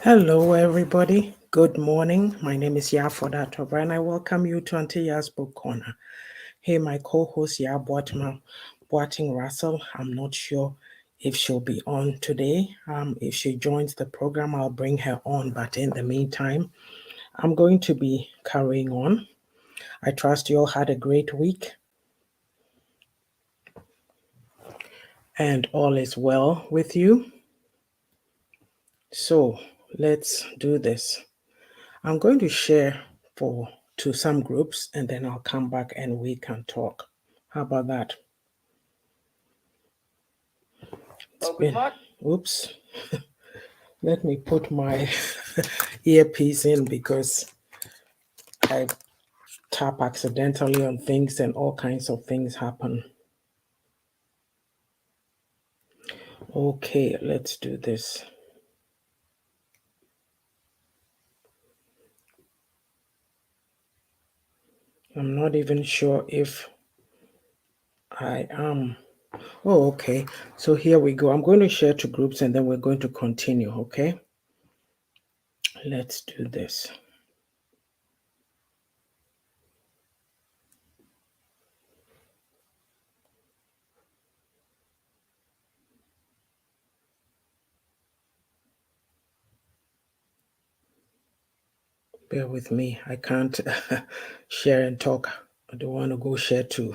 Hello, everybody. Good morning. My name is Yaa'S, and I welcome you to Auntie Yaa'S Book Corner. Hey, my co-host Boating Russell. I'm not sure if she'll be on today. If she joins the program, I'll bring her on. But in the meantime, I'm going to be carrying on. I trust you all had a great week and all is well with you. So let's do this. I'm going to share to some groups and then I'll come back and we can talk. How about that? Oops. Let me put my earpiece in because I tap accidentally on things and all kinds of things happen. Okay, let's do this. I'm not even sure if I am. Oh, okay. So here we go. I'm going to share to groups and then we're going to continue, okay? Let's do this. Bear with me. I can't share and talk. I don't want to go share to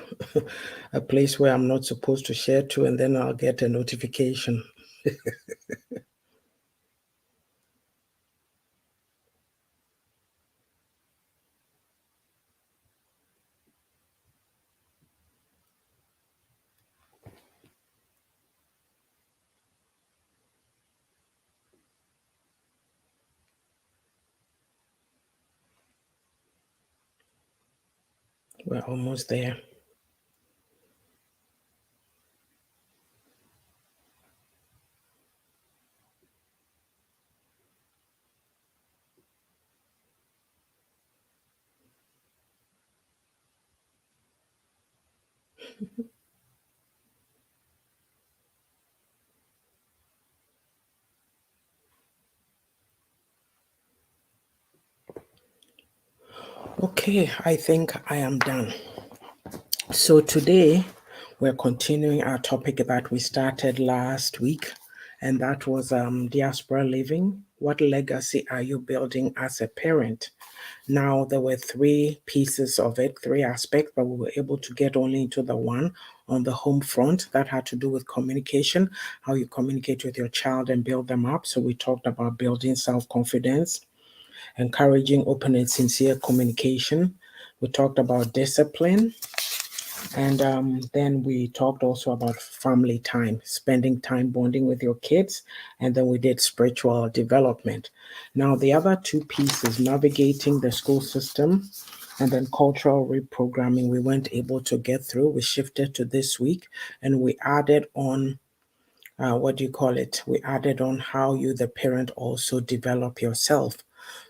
a place where I'm not supposed to share to, and then I'll get a notification. We're almost there. Okay, I think I am done. So today we're continuing our topic that we started last week, and that was diaspora living. What legacy are you building as a parent? Now, there were three pieces of it, three aspects, but we were able to get only into the one on the home front that had to do with communication, how you communicate with your child and build them up. So we talked about building self-confidence, encouraging open and sincere communication. We talked about discipline. And then we talked also about family time, spending time bonding with your kids. And then we did spiritual development. Now, the other two pieces, navigating the school system and then cultural reprogramming, we weren't able to get through. We shifted to this week and we added on, we added on how you, the parent, also develop yourself.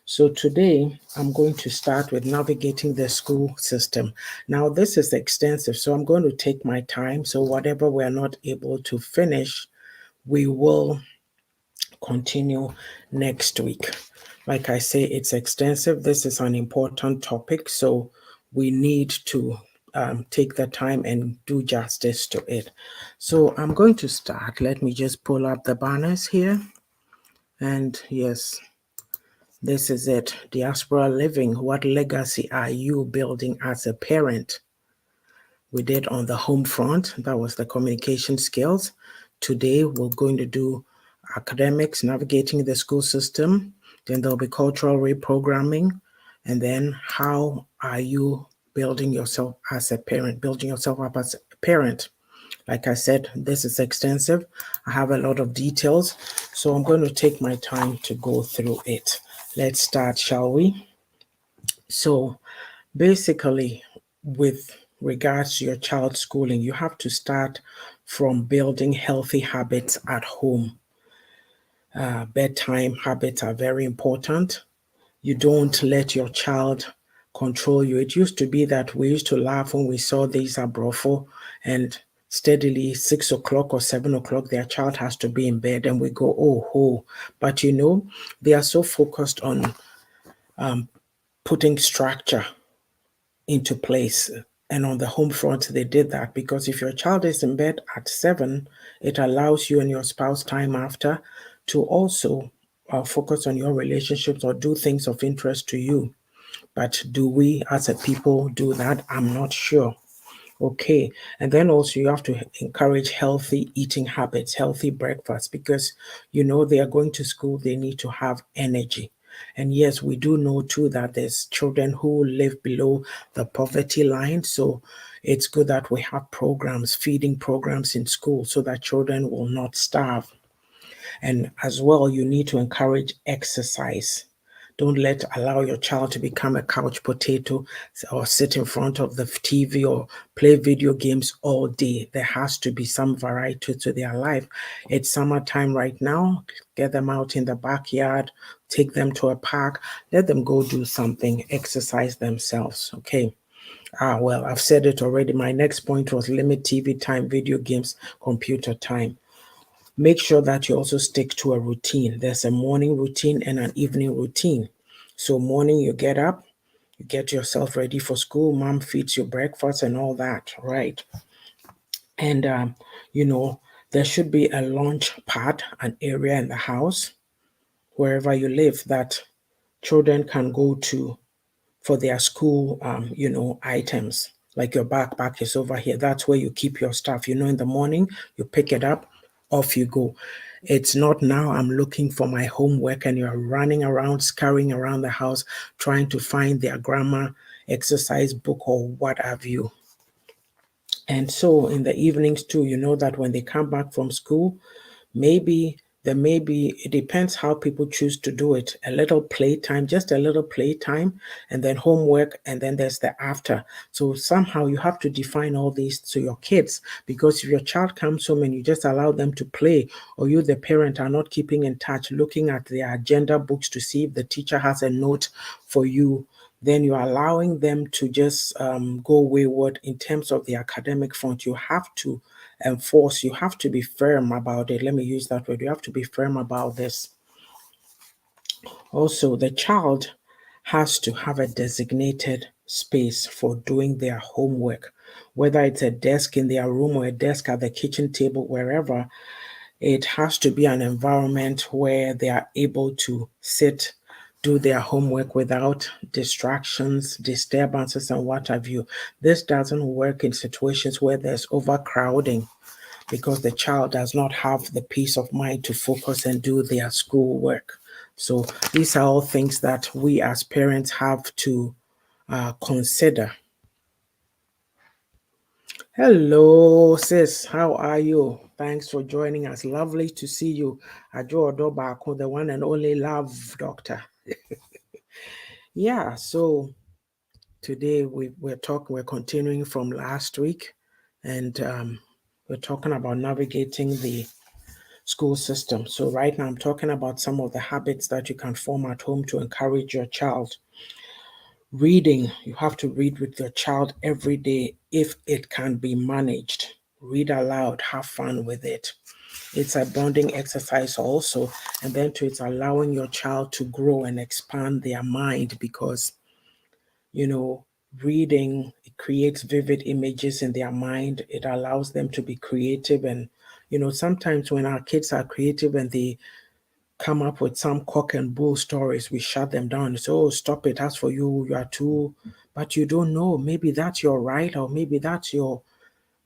So today I'm going to start with navigating the school system. Now this is extensive, so I'm going to take my time. So whatever we're not able to finish, we will continue next week. Like I say, it's extensive. This is an important topic, so we need to take the time and do justice to it. So I'm going to start. Let me just pull up the banners here. And yes, this is it. Diaspora living. What legacy are you building as a parent? We did on the home front. That was the communication skills. Today, we're going to do academics, navigating the school system. Then there'll be cultural reprogramming. And then how are you building yourself as a parent, building yourself up as a parent? Like I said, this is extensive. I have a lot of details. So I'm going to take my time to go through it. Let's start, shall we? So basically, with regards to your child's schooling, you have to start from building healthy habits at home. Bedtime habits are very important. You don't let your child control you. It used to be that we used to laugh when we saw these abrofo and steadily 6 o'clock or 7 o'clock, their child has to be in bed, and we go, oh, oh. But they are so focused on putting structure into place. And on the home front, they did that because if your child is in bed at 7, it allows you and your spouse time after to also focus on your relationships or do things of interest to you. But do we as a people do that? I'm not sure. Okay. And then also you have to encourage healthy eating habits, healthy breakfast, because they are going to school, they need to have energy. And yes, we do know too that there's children who live below the poverty line. So it's good that we have programs, feeding programs in school so that children will not starve. And as well, you need to encourage exercise. Don't allow your child to become a couch potato or sit in front of the TV or play video games all day. There has to be some variety to their life. It's summertime right now. Get them out in the backyard, take them to a park, let them go do something, exercise themselves. Okay. Well, I've said it already. My next point was limit TV time, video games, computer time. Make sure that you also stick to a routine. There's a morning routine and an evening routine. So morning you get up, you get yourself ready for school, mom feeds you breakfast and all that, right? And there should be a launch pad, an area in the house, wherever you live, that children can go to for their school, items. Like your backpack is over here. That's where you keep your stuff. In the morning, you pick it up, off you go. It's not now I'm looking for my homework and you're running around, scurrying around the house, trying to find their grammar exercise book or what have you. And so in the evenings too, that when they come back from school, maybe it depends how people choose to do it. A little playtime, just a little playtime, and then homework, and then there's the after. So somehow you have to define all these to your kids, because if your child comes home and you just allow them to play, or you, the parent, are not keeping in touch, looking at their agenda books to see if the teacher has a note for you, then you're allowing them to just go wayward in terms of the academic front. You have to enforce, you have to be firm about it. Let me use that word. You have to be firm about this. Also, the child has to have a designated space for doing their homework, whether it's a desk in their room or a desk at the kitchen table, wherever. It has to be an environment where they are able to sit, do their homework without distractions, disturbances, and what have you. This doesn't work in situations where there's overcrowding, because the child does not have the peace of mind to focus and do their schoolwork. So these are all things that we as parents have to consider. Hello, sis. How are you? Thanks for joining us. Lovely to see you. Ajo Odobako, the one and only love doctor. Yeah, so today we're continuing from last week, and we're talking about navigating the school system. So right now I'm talking about some of the habits that you can form at home to encourage your child. Reading, you have to read with your child every day if it can be managed. Read aloud, have fun with it. It's a bonding exercise also, and then it's allowing your child to grow and expand their mind, because reading, it creates vivid images in their mind. It allows them to be creative. And sometimes when our kids are creative and they come up with some cock and bull stories, we shut them down and say, oh, stop it, as for you are too. But you don't know, maybe that's your right, or maybe that's your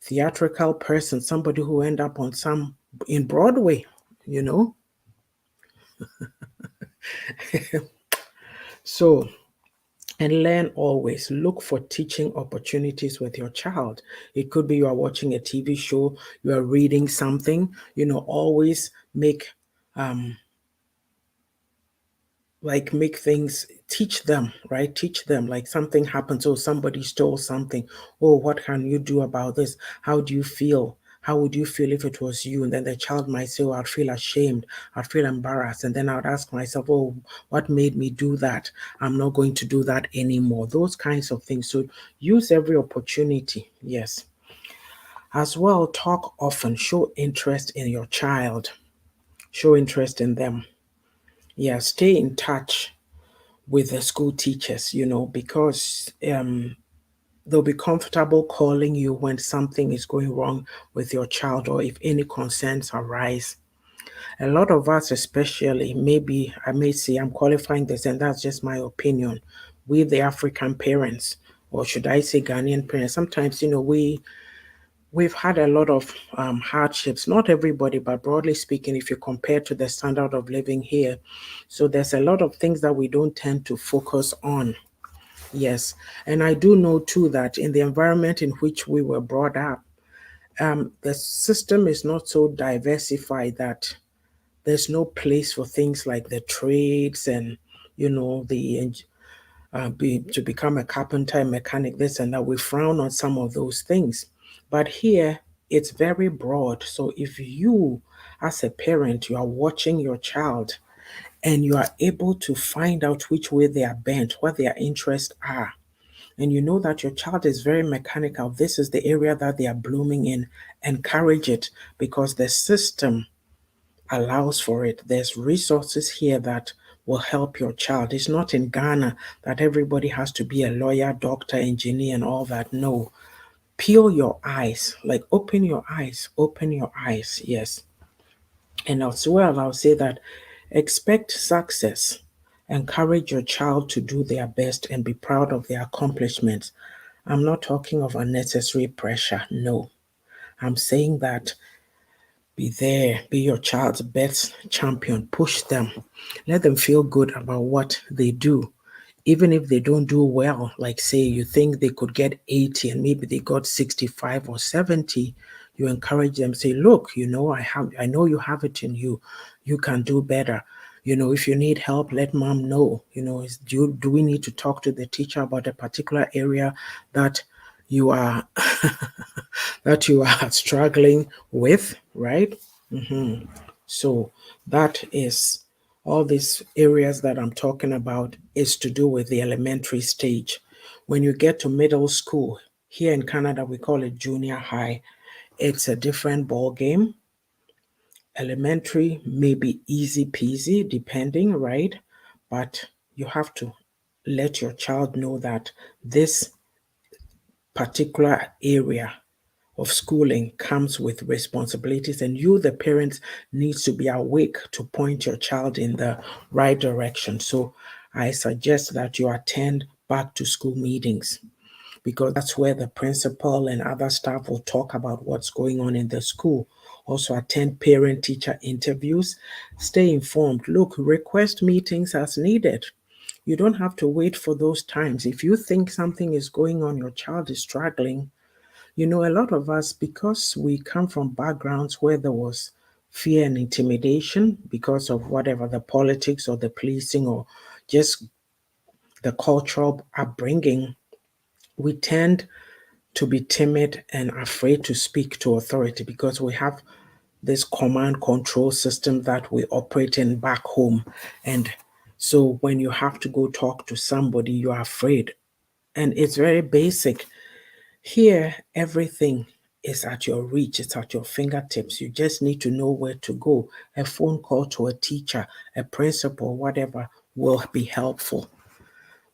theatrical person, somebody who end up on some in Broadway, you know. So, and learn always. Look for teaching opportunities with your child. It could be you are watching a TV show, you are reading something, always make make things, teach them, right? Teach them, like something happens, oh, somebody stole something. Oh, what can you do about this? How do you feel? How would you feel if it was you? And then the child might say, oh, I'd feel ashamed, I'd feel embarrassed. And then I would ask myself, oh, what made me do that? I'm not going to do that anymore. Those kinds of things. So use every opportunity. Yes. As well, talk often, show interest in your child, show interest in them. Yeah, stay in touch with the school teachers, because they'll be comfortable calling you when something is going wrong with your child or if any concerns arise. A lot of us, especially, maybe I may say I'm qualifying this, and that's just my opinion. We, the African parents, or should I say Ghanaian parents, sometimes, we've had a lot of hardships. Not everybody, but broadly speaking, if you compare to the standard of living here. So there's a lot of things that we don't tend to focus on. Yes. And I do know too that in the environment in which we were brought up, the system is not so diversified that there's no place for things like the trades and, the to become a carpenter, mechanic, this and that. We frown on some of those things. But here, it's very broad. So if you, as a parent, you are watching your child and you are able to find out which way they are bent, what their interests are, and you know that your child is very mechanical, this is the area that they are blooming in, encourage it because the system allows for it. There's resources here that will help your child. It's not in Ghana that everybody has to be a lawyer, doctor, engineer, and all that. No. Peel your eyes, like open your eyes, open your eyes. Yes. And as well, I'll say that expect success. Encourage your child to do their best and be proud of their accomplishments. I'm not talking of unnecessary pressure. No. I'm saying that be there, be your child's best champion, push them, let them feel good about what they do. Even if they don't do well, like say you think they could get 80 and maybe they got 65 or 70, you encourage them, say, look, I know you have it in you. You can do better. If you need help, let mom know. Do we need to talk to the teacher about a particular area that you are that you are struggling with, right? So that is all these areas that I'm talking about is to do with the elementary stage. When you get to middle school, here in Canada, we call it junior high. It's a different ball game. Elementary may be easy peasy, depending, right? But you have to let your child know that this particular area of schooling comes with responsibilities, and you, the parents, needs to be awake to point your child in the right direction. So I suggest that you attend back to school meetings because that's where the principal and other staff will talk about what's going on in the school. Also attend parent teacher interviews, stay informed. Look, request meetings as needed. You don't have to wait for those times. If you think something is going on, your child is struggling, a lot of us, because we come from backgrounds where there was fear and intimidation because of whatever the politics or the policing or just the cultural upbringing, we tend to be timid and afraid to speak to authority because we have this command control system that we operate in back home. And so when you have to go talk to somebody, you're afraid. And it's very basic. Here, everything is at your reach, it's at your fingertips. You just need to know where to go. A phone call to a teacher, a principal, whatever will be helpful.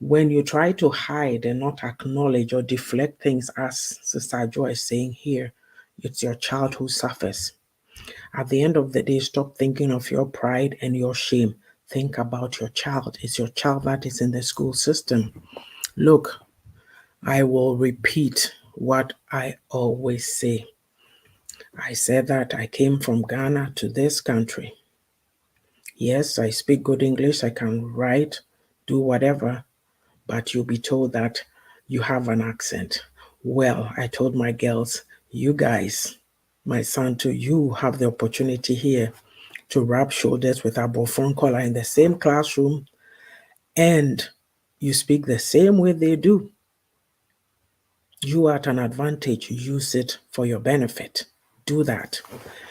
When you try to hide and not acknowledge or deflect things, as Sister Joy is saying here, it's your child who suffers. At the end of the day, stop thinking of your pride and your shame. Think about your child. It's your child that is in the school system. Look, I will repeat what I always say. I said that I came from Ghana to this country. Yes, I speak good English, I can write, do whatever, but you'll be told that you have an accent. Well, I told my girls, you guys, my son too, you have the opportunity here to rub shoulders with our Bofonkola in the same classroom and you speak the same way they do. You are at an advantage, use it for your benefit. Do that.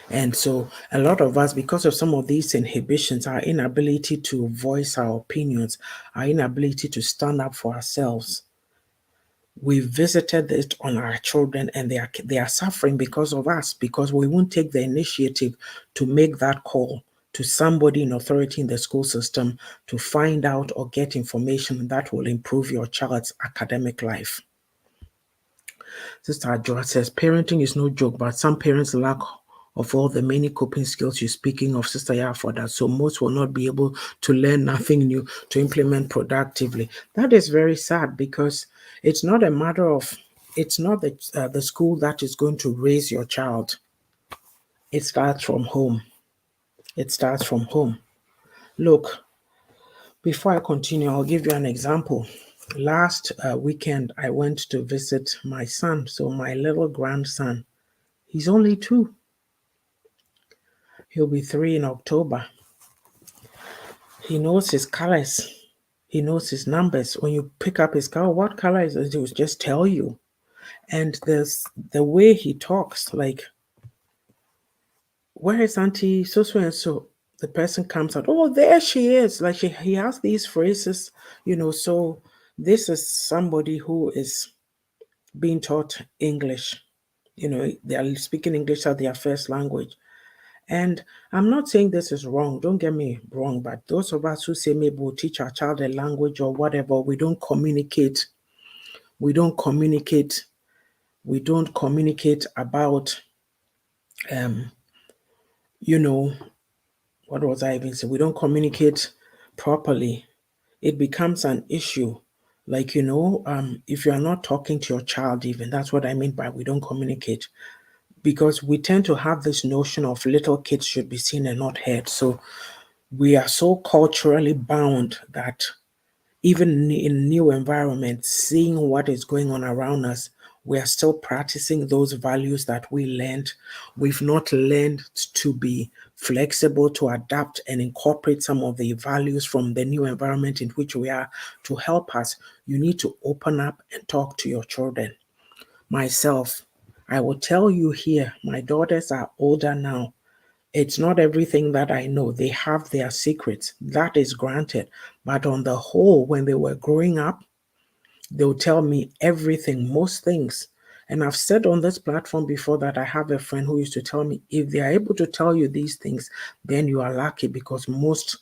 And so, a lot of us, because of some of these inhibitions, our inability to voice our opinions, our inability to stand up for ourselves, We visited it on our children, and they are suffering because of us, because we won't take the initiative to make that call to somebody in authority in the school system to find out or get information that will improve your child's academic life. Sister Adjoa says, parenting is no joke, but some parents lack of all the many coping skills you're speaking of, Sister Yaa'S, for that. So most will not be able to learn nothing new to implement productively. That is very sad, because it's not a matter of, it's not the school that is going to raise your child. It starts from home. It starts from home. Look, before I continue, I'll give you an example. Last weekend, I went to visit my son. So my little grandson, he's only 2. He'll be 3 in October. He knows his colors. He knows his numbers. When you pick up his car, what color is it? He will just tell you. And there's the way he talks, like, where is Auntie so and so? The person comes out, oh, there she is. Like he has these phrases, so this is somebody who is being taught English. They are speaking English as their first language. And I'm not saying this is wrong, don't get me wrong, but those of us who say maybe we'll teach our child a language or whatever, we don't communicate. We don't communicate. We don't communicate about, what was I even saying? We don't communicate properly. It becomes an issue. Like, if you are not talking to your child, even, that's what I mean by we don't communicate. Because we tend to have this notion of little kids should be seen and not heard. So we are so culturally bound that even in new environments, seeing what is going on around us, we are still practicing those values that we learned. We've not learned to be flexible, to adapt and incorporate some of the values from the new environment in which we are to help us. You need to open up and talk to your children. Myself, I will tell you here, my daughters are older now. It's not everything that I know. They have their secrets. That is granted. But on the whole, when they were growing up, they'll tell me everything, most things. And I've said on this platform before that I have a friend who used to tell me, if they are able to tell you these things, then you are lucky, because most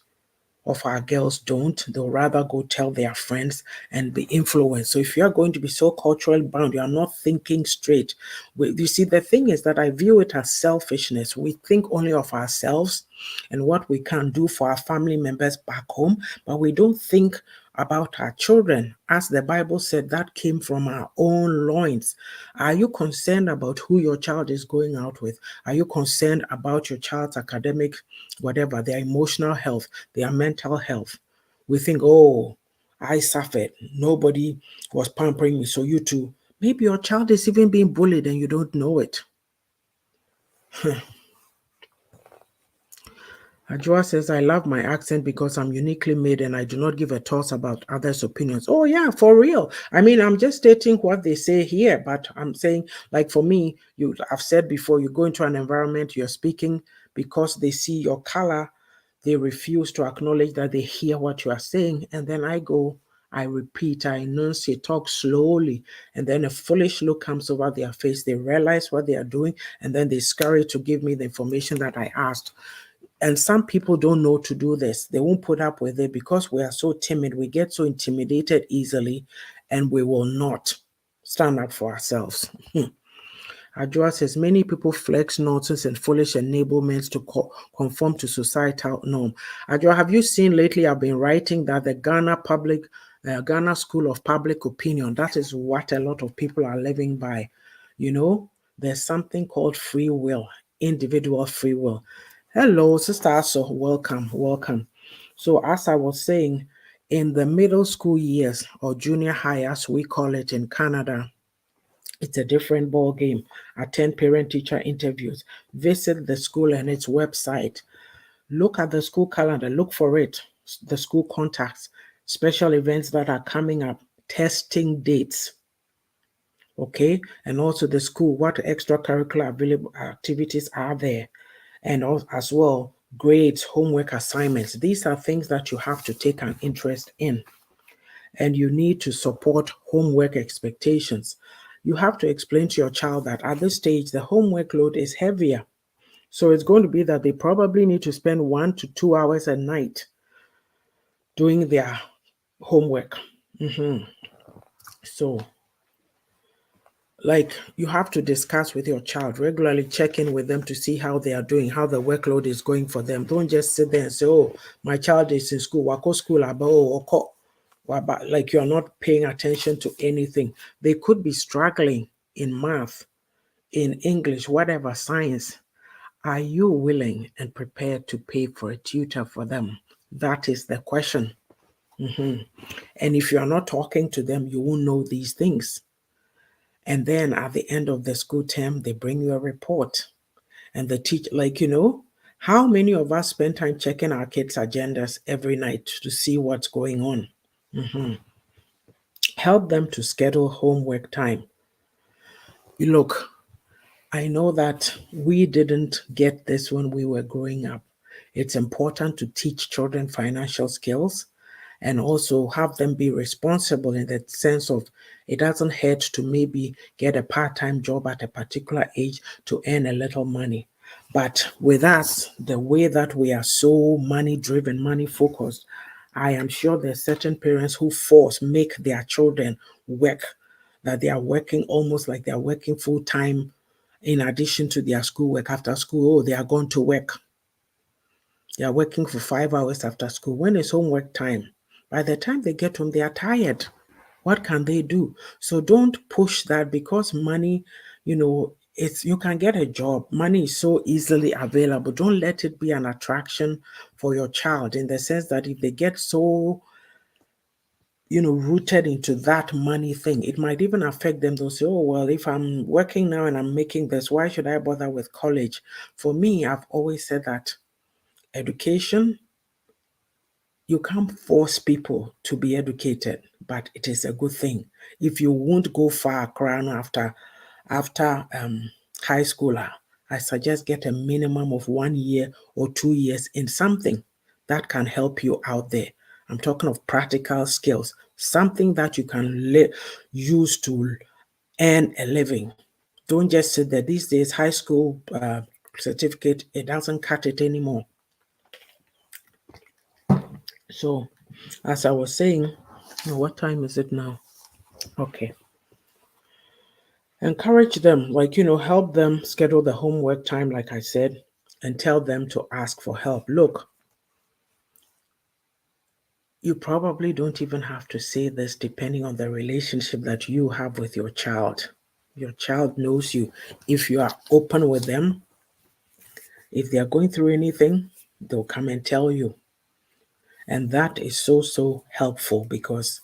of our girls don't. They'll rather go tell their friends and be influenced. So if you are going to be so culturally bound, you are not thinking straight. You see, the thing is that I view it as selfishness. We think only of ourselves and what we can do for our family members back home, but we don't think about our children. As the Bible said, that came from our own loins. Are you concerned about who your child is going out with? Are you concerned about your child's academic, whatever, their emotional health, their mental health? We think, oh, I suffered. Nobody was pampering me, so you too. Maybe your child is even being bullied and you don't know it. Ajua says, I love my accent because I'm uniquely made and I do not give a toss about others' opinions. Oh, yeah, for real. I mean, I'm just stating what they say here, but I'm saying, like, for me, I've said before, you go into an environment, you're speaking because they see your color, they refuse to acknowledge that they hear what you are saying. And then I repeat, I enunciate, talk slowly, and then a foolish look comes over their face. They realize what they are doing, and then they scurry to give me the information that I asked. And some people don't know to do this. They won't put up with it because we are so timid. We get so intimidated easily, and we will not stand up for ourselves. Adjoa says, many people flex nonsense and foolish enablements to conform to societal norm. Adjoa, have you seen lately, I've been writing that the Ghana School of Public Opinion, that is what a lot of people are living by. There's something called free will, individual free will. Hello, Sister Aso, welcome. So as I was saying, in the middle school years, or junior high as we call it in Canada, it's a different ball game. Attend parent-teacher interviews. Visit the school and its website. Look at the school calendar. Look for it. The school contacts. Special events that are coming up. Testing dates. Okay? And also the school. What extracurricular available activities are there? And as well, grades, homework assignments. These are things that you have to take an interest in. and you need to support homework expectations. You have to explain to your child that at this stage, the homework load is heavier. So it's going to be that they probably need to spend 1 to 2 hours a night doing their homework. So, like, you have to discuss with your child, regularly check in with them to see how they are doing, how the workload is going for them. Don't just sit there and say, oh, my child is in school, wako school, like you're not paying attention to anything. They could be struggling in math, in English, whatever, science. Are you willing and prepared to pay for a tutor for them? That is the question. And if you are not talking to them, you won't know these things. And then at the end of the school term, they bring you a report. And the teacher, like, how many of us spend time checking our kids' agendas every night to see what's going on? Help them to schedule homework time. Look, I know that we didn't get this when we were growing up. It's important to teach children financial skills and also have them be responsible in the sense of it doesn't hurt to maybe get a part-time job at a particular age to earn a little money. But with us, the way that we are so money driven, money focused, I am sure there's certain parents who make their children work, that they are working almost like they are working full time in addition to their schoolwork after school. Oh, they are going to work. They are working for 5 hours after school. When it's homework time, by the time they get home, they are tired. What can they do? So don't push that because money, you can get a job. Money is so easily available. Don't let it be an attraction for your child in the sense that if they get so rooted into that money thing, it might even affect them. They'll say, oh, well, if I'm working now and I'm making this, why should I bother with college? For me, I've always said that education, you can't force people to be educated, but it is a good thing. If you won't go far crown after high schooler, I suggest get a minimum of 1 year or 2 years in something that can help you out there. I'm talking of practical skills, something that you can use to earn a living. Don't just sit there. These days, high school certificate, it doesn't cut it anymore. So, as I was saying, what time is it now? Okay. Encourage them, help them schedule the homework time, like I said, and tell them to ask for help. Look, you probably don't even have to say this depending on the relationship that you have with your child. Your child knows you. If you are open with them, if they are going through anything, they'll come and tell you. And that is so, so helpful because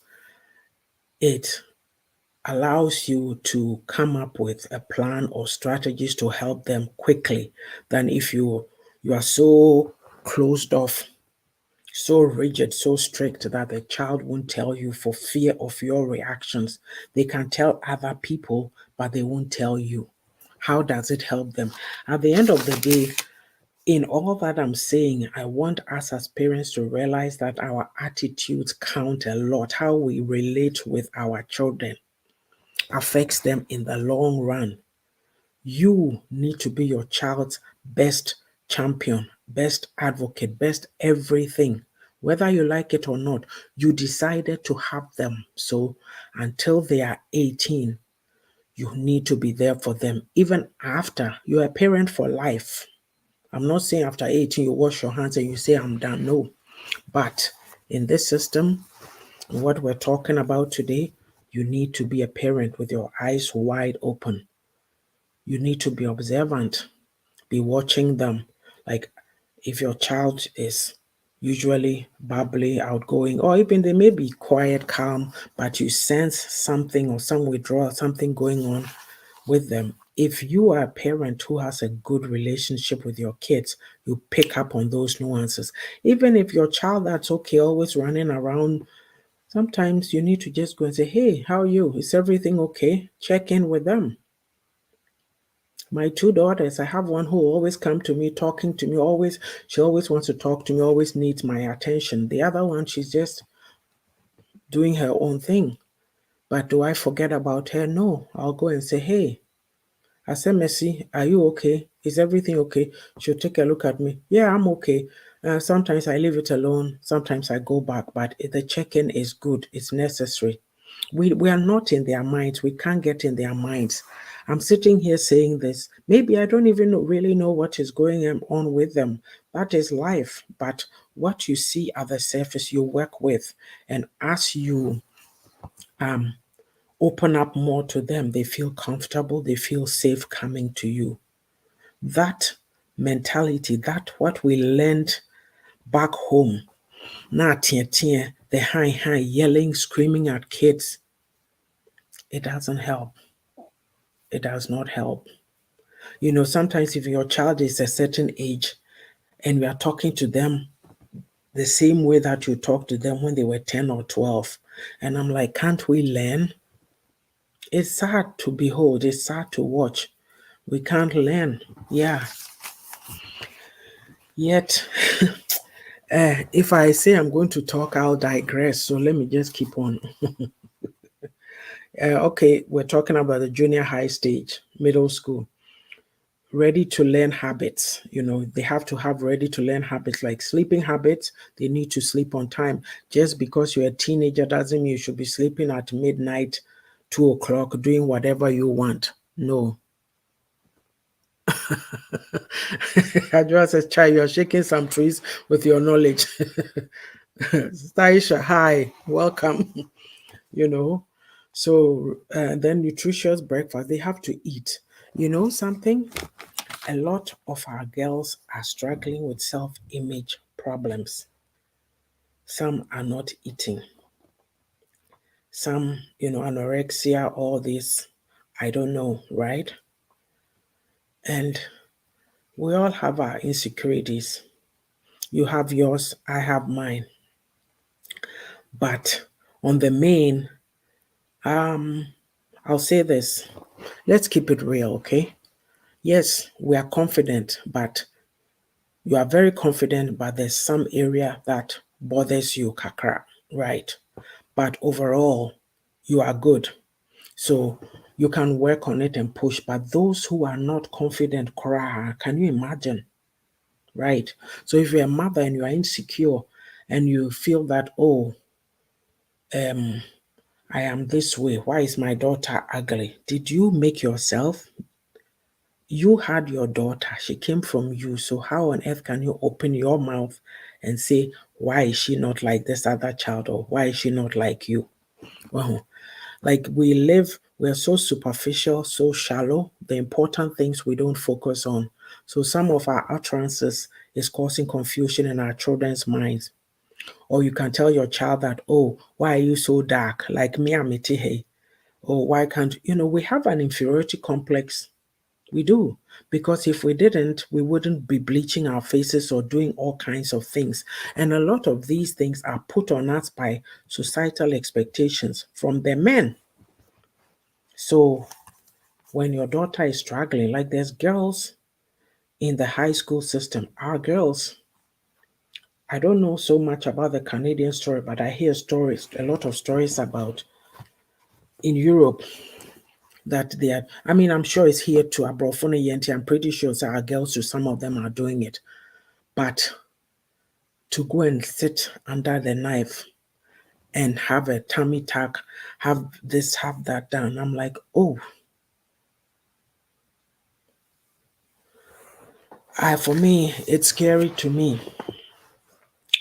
it allows you to come up with a plan or strategies to help them quickly than if you are so closed off, so rigid, so strict that the child won't tell you for fear of your reactions. They can tell other people, but they won't tell you. How does it help them? At the end of the day, in all that I'm saying, I want us as parents to realize that our attitudes count a lot. How we relate with our children affects them in the long run. You need to be your child's best champion, best advocate, best everything. Whether you like it or not, you decided to have them. So until they are 18, you need to be there for them. Even after you're a parent for life. I'm not saying after 18 you wash your hands and you say, I'm done. No. But in this system, what we're talking about today, you need to be a parent with your eyes wide open. You need to be observant, be watching them. Like if your child is usually bubbly, outgoing, or even they may be quiet, calm, but you sense something or some withdrawal, something going on with them. If you are a parent who has a good relationship with your kids, you pick up on those nuances. Even if your child that's okay, always running around, sometimes you need to just go and say, hey, how are you? Is everything okay? Check in with them. My two daughters, I have one who always come to me, talking to me, she always wants to talk to me, always needs my attention. The other one, she's just doing her own thing. But do I forget about her? No. I'll go and say, hey, I said, Mercy, are you okay? Is everything okay? She'll take a look at me. Yeah, I'm okay. Sometimes I leave it alone. Sometimes I go back. But the check-in is good. It's necessary. We are not in their minds. We can't get in their minds. I'm sitting here saying this. Maybe I don't even really know what is going on with them. That is life. But what you see at the surface, you work with. And as you open up more to them, they feel comfortable, they feel safe coming to you. That mentality, that what we learned back home, na tia, the high, yelling, screaming at kids, it doesn't help. It does not help. You know, sometimes if your child is a certain age and we are talking to them the same way that you talked to them when they were 10 or 12, and I'm like, can't we learn? It's sad to behold, it's sad to watch. We can't learn. Yeah. Yet, if I say I'm going to talk, I'll digress. So let me just keep on. Okay, we're talking about the junior high stage, middle school. Ready to learn habits. You know, they have to have ready to learn habits like sleeping habits. They need to sleep on time. Just because you're a teenager doesn't mean you should be sleeping at midnight, 2 o'clock, doing whatever you want. No. Adjoa says, Chai, you're shaking some trees with your knowledge. Staisha, hi, welcome. You know, so then nutritious breakfast, they have to eat. You know something? A lot of our girls are struggling with self-image problems. Some are not eating. Some, anorexia, all this, I don't know, right? And we all have our insecurities. You have yours, I have mine. But on the main, I'll say this. Let's keep it real, okay? Yes, we are confident, but you are very confident, but there's some area that bothers you, kakra, right? But overall, you are good. So you can work on it and push. But those who are not confident, can you imagine? Right? So if you're a mother and you are insecure and you feel that, oh, I am this way. Why is my daughter ugly? Did you make yourself? You had your daughter. She came from you. So how on earth can you open your mouth and say, why is she not like this other child? Or why is she not like you? Well, like we're so superficial, so shallow. The important things we don't focus on. So some of our utterances is causing confusion in our children's minds. Or you can tell your child that, oh, why are you so dark? Like me, I'm hey. Or why can't, we have an inferiority complex. We do. Because if we didn't, we wouldn't be bleaching our faces or doing all kinds of things. And a lot of these things are put on us by societal expectations from the men. So when your daughter is struggling, like there's girls in the high school system, our girls, I don't know so much about the Canadian story, but I hear stories, a lot of stories about in Europe that they are, I mean, I'm sure it's here too, Abrofone Yenti, I'm pretty sure our girls too, some of them are doing it. But to go and sit under the knife and have a tummy tuck, have this, have that done, I'm like, oh, for me, it's scary to me.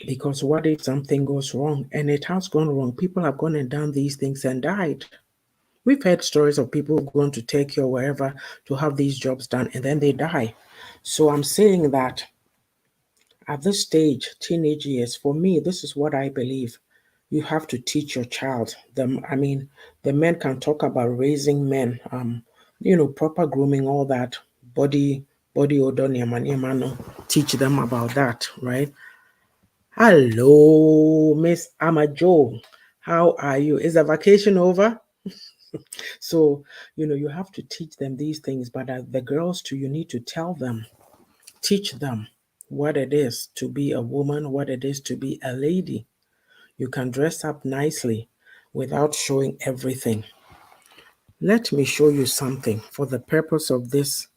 Because what if something goes wrong? And it has gone wrong. People have gone and done these things and died. We've heard stories of people going to Turkey or wherever to have these jobs done and then they die. So I'm saying that at this stage, teenage years, for me, this is what I believe. You have to teach your child. The men can talk about raising men, proper grooming, all that, body odor, teach them about that, right? Hello, Miss Amajo. How are you? Is the vacation over? So, you have to teach them these things, but the girls too, you need to tell them, teach them what it is to be a woman, what it is to be a lady. You can dress up nicely, without showing everything. Let me show you something for the purpose of this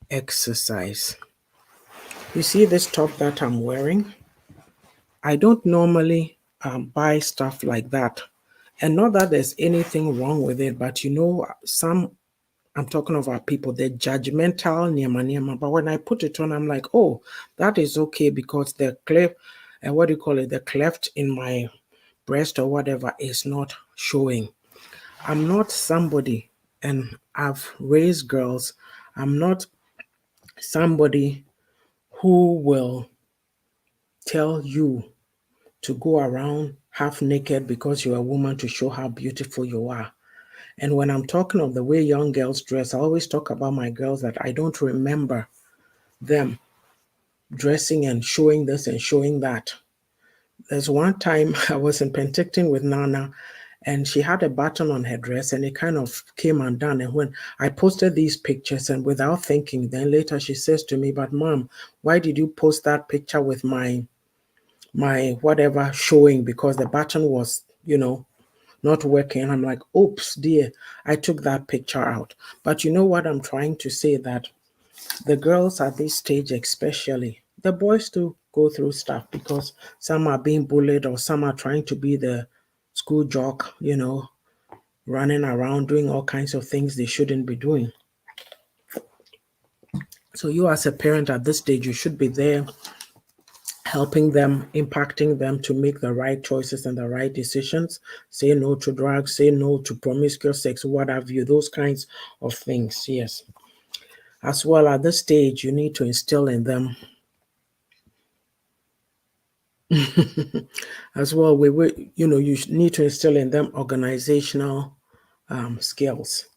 exercise. You see this top that I'm wearing? I don't normally buy stuff like that. And not that there's anything wrong with it, but some, I'm talking about people, they're judgmental, niyama niyama. But when I put it on, I'm like, oh, that is okay because the cleft, and what do you call it, the cleft in my breast or whatever is not showing. I'm not somebody, and I've raised girls, I'm not somebody who will tell you to go around half naked because you're a woman to show how beautiful you are. And when I'm talking of the way young girls dress, I always talk about my girls that I don't remember them dressing and showing this and showing that. There's one time I was in Penticton with Nana, and she had a button on her dress and it kind of came undone. And when I posted these pictures, and without thinking, then later she says to me, but mom, why did you post that picture with my whatever showing? Because the button was, not working. I'm like, oops, dear, I took that picture out. But you know what I'm trying to say, that the girls at this stage, especially, the boys too go through stuff because some are being bullied or some are trying to be the school jock, running around doing all kinds of things they shouldn't be doing. So you as a parent at this stage, you should be there helping them, impacting them to make the right choices and the right decisions. Say no to drugs, say no to promiscuous sex, what have you, those kinds of things. Yes. As well, at this stage, you need to instill in them as well. You need to instill in them organizational skills.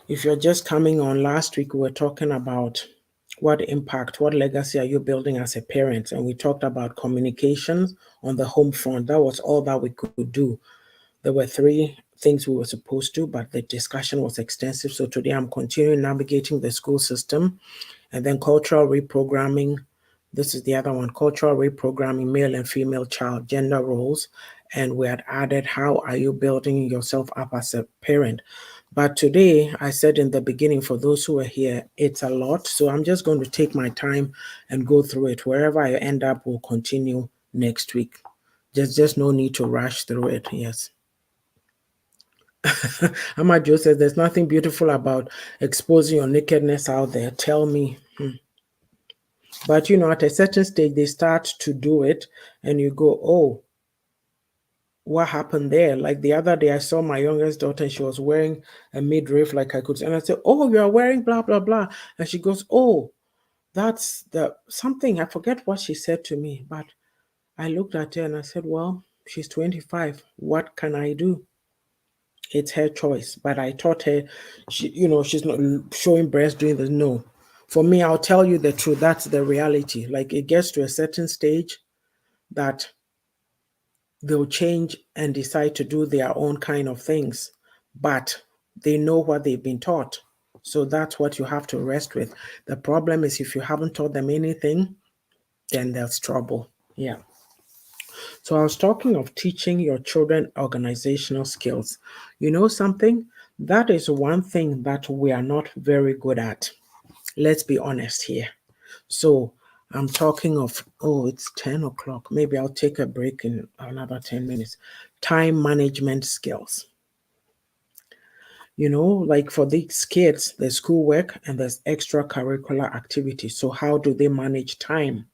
If you're just coming on, last week we were talking about what impact, what legacy are you building as a parent? And we talked about communications on the home front. That was all that we could do. There were 3 things we were supposed to, but the discussion was extensive. So today I'm continuing navigating the school system, and then cultural reprogramming. This is the other one, cultural reprogramming, male and female child gender roles. And we had added, how are you building yourself up as a parent? But today, I said in the beginning, for those who are here, it's a lot. So I'm just going to take my time and go through it. Wherever I end up, we'll continue next week. Just no need to rush through it. Yes. Ama Joe says there's nothing beautiful about exposing your nakedness out there. Tell me. But at a certain stage, they start to do it, and you go, oh, what happened there? Like the other day, I saw my youngest daughter, and she was wearing a midriff, like I could, and I said, oh, you are wearing blah, blah, blah. And she goes, oh, that's the something. I forget what she said to me, but I looked at her and I said, well, she's 25. What can I do? It's her choice. But I taught her, she's not showing breast doing this. No. For me, I'll tell you the truth. That's the reality. Like it gets to a certain stage that they'll change and decide to do their own kind of things, but they know what they've been taught. So that's what you have to rest with. The problem is if you haven't taught them anything, then there's trouble. Yeah. So I was talking of teaching your children organizational skills. You know something? That is one thing that we are not very good at. Let's be honest here. So I'm talking of, oh, it's 10 o'clock. Maybe I'll take a break in another 10 minutes. Time management skills. Like for these kids, there's schoolwork and there's extracurricular activities. So how do they manage time?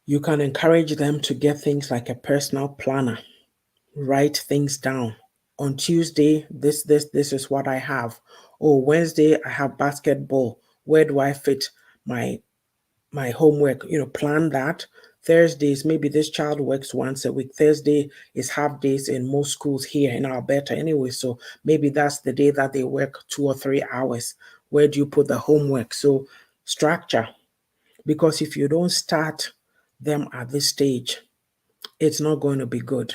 You can encourage them to get things like a personal planner, write things down. On Tuesday, this is what I have. Oh, Wednesday, I have basketball. Where do I fit my homework? Plan that. Thursdays, maybe this child works once a week. Thursday is half days in most schools here in Alberta anyway. So maybe that's the day that they work 2 or 3 hours. Where do you put the homework? So structure, because if you don't start them at this stage, it's not going to be good.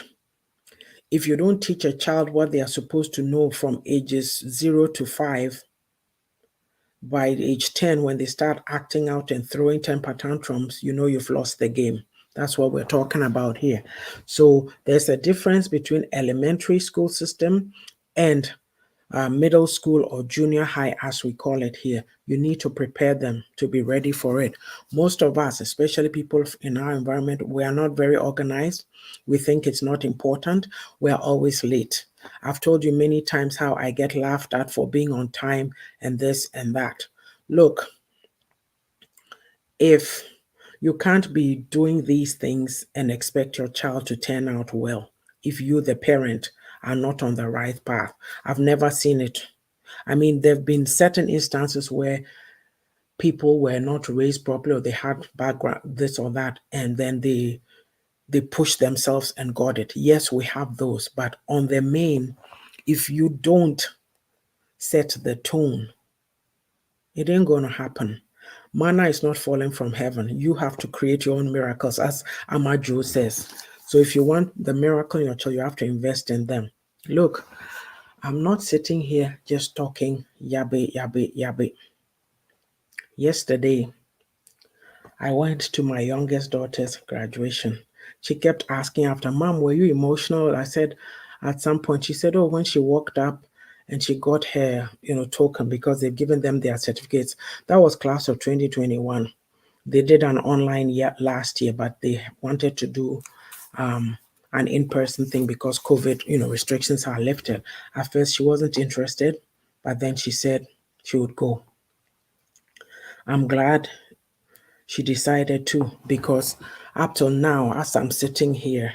If you don't teach a child what they are supposed to know from ages 0 to 5, by age 10, when they start acting out and throwing temper tantrums, you've lost the game. That's what we're talking about here. So there's a difference between elementary school system and middle school or junior high, as we call it here. You need to prepare them to be ready for it. Most of us, especially people in our environment, we are not very organized. We think it's not important. We are always late. I've told you many times how I get laughed at for being on time and this and that. Look, if you can't be doing these things and expect your child to turn out well, if you, the parent, are not on the right path. I've never seen it. I mean, there have been certain instances where people were not raised properly or they had background, this or that, and then they pushed themselves and got it. Yes, we have those, but on the main, if you don't set the tone, it ain't going to happen. Manna is not falling from heaven. You have to create your own miracles, as Amajo says. So if you want the miracle in your child, you have to invest in them. Look, I'm not sitting here just talking yabe, yabe, yabe. Yesterday, I went to my youngest daughter's graduation. She kept asking after, Mom, were you emotional? I said, at some point, she said, oh, when she walked up and she got her, token because they've given them their certificates. That was class of 2021. They did an online year last year, but they wanted to do an in-person thing because COVID, restrictions are lifted. At first, she wasn't interested, but then she said she would go. I'm glad she decided to, because up till now, as I'm sitting here,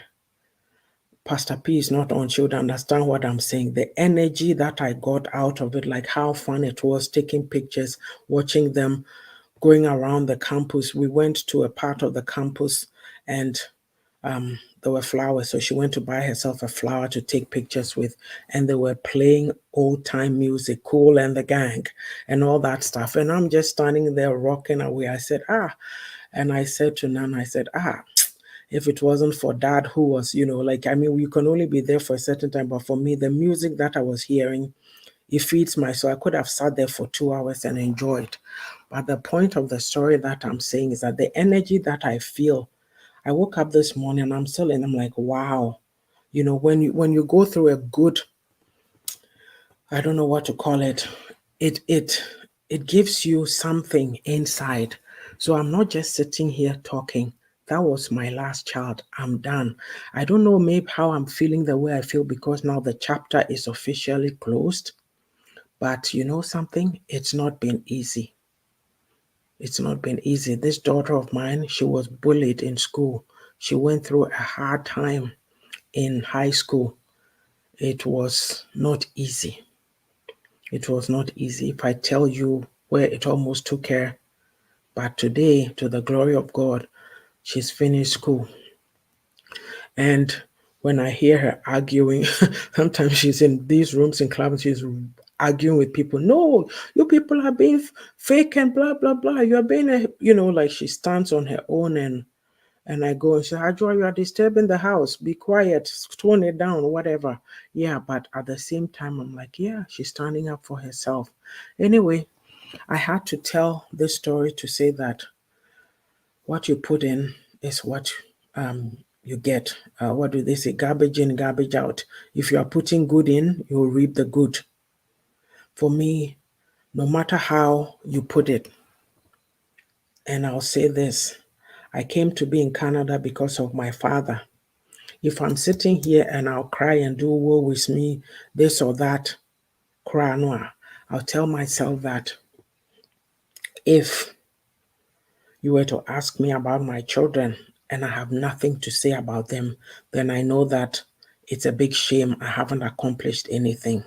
Pastor P is not on. She would understand what I'm saying. The energy that I got out of it, like how fun it was taking pictures, watching them going around the campus. We went to a part of the campus and there were flowers. So she went to buy herself a flower to take pictures with. And they were playing old time music, Cool and the Gang, and all that stuff. And I'm just standing there rocking away. I said, and I said to Nana, I said, if it wasn't for Dad, who was, you can only be there for a certain time. But for me, the music that I was hearing, it feeds my soul. I could have sat there for 2 hours and enjoyed. But the point of the story that I'm saying is that the energy that I feel, I woke up this morning and I'm still and I'm like, wow. When you go through a good, I don't know what to call it, it gives you something inside. So I'm not just sitting here talking. That was my last child. I'm done. I don't know maybe how I'm feeling the way I feel because now the chapter is officially closed. But you know something? It's not been easy. It's not been easy. This daughter of mine, she was bullied in school. She went through a hard time in high school. It was not easy. It was not easy. If I tell you where it almost took her, but today, to the glory of God, she's finished school. And when I hear her arguing, sometimes she's in these rooms in clubs, she's arguing with people. No, you people are being fake and blah, blah, blah. You are being, like she stands on her own and I go and say, Ajua, you are disturbing the house. Be quiet, tone it down, whatever. Yeah, but at the same time, I'm like, yeah, she's standing up for herself. Anyway, I had to tell this story to say that what you put in is what you get. What do they say? Garbage in, garbage out. If you are putting good in, you will reap the good. For me, no matter how you put it, and I'll say this, I came to be in Canada because of my father. If I'm sitting here and I'll cry and do woe with me, this or that, cry no, I'll tell myself that if you were to ask me about my children and I have nothing to say about them, then I know that it's a big shame I haven't accomplished anything.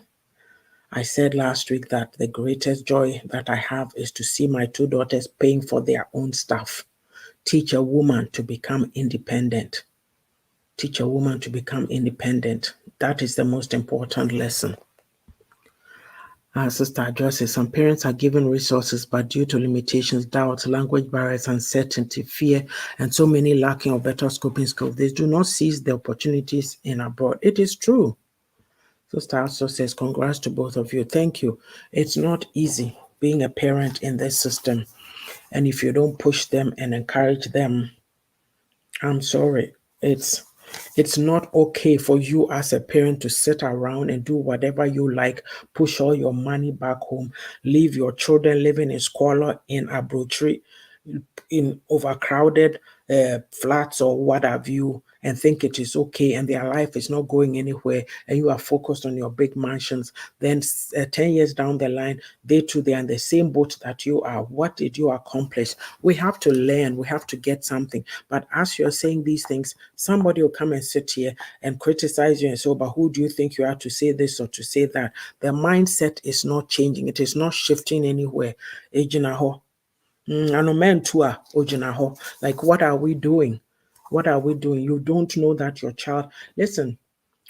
I said last week that the greatest joy that I have is to see my two daughters paying for their own stuff. Teach a woman to become independent. Teach a woman to become independent. That is the most important lesson. Sister addresses some parents are given resources, but due to limitations, doubts, language barriers, uncertainty, fear, and so many lacking of better coping skills, they do not seize the opportunities in abroad. It is true. Sister also says, congrats to both of you. Thank you. It's not easy being a parent in this system. And if you don't push them and encourage them, I'm sorry. It's not okay for you as a parent to sit around and do whatever you like, push all your money back home, leave your children living in squalor in Abrotri, in overcrowded flats or what have you, and think it is okay and their life is not going anywhere, and you are focused on your big mansions. Then 10 years down the line, they too, they are in the same boat that you are. What did you accomplish? We have to learn, we have to get something. But as you're saying these things, somebody will come and sit here and criticize you and say, oh, but who do you think you are to say this or to say that? The mindset is not changing, it is not shifting anywhere. Ejinaho. Ano men too are ojinaho. Like, what are we doing? What are we doing? You don't know that your child, listen,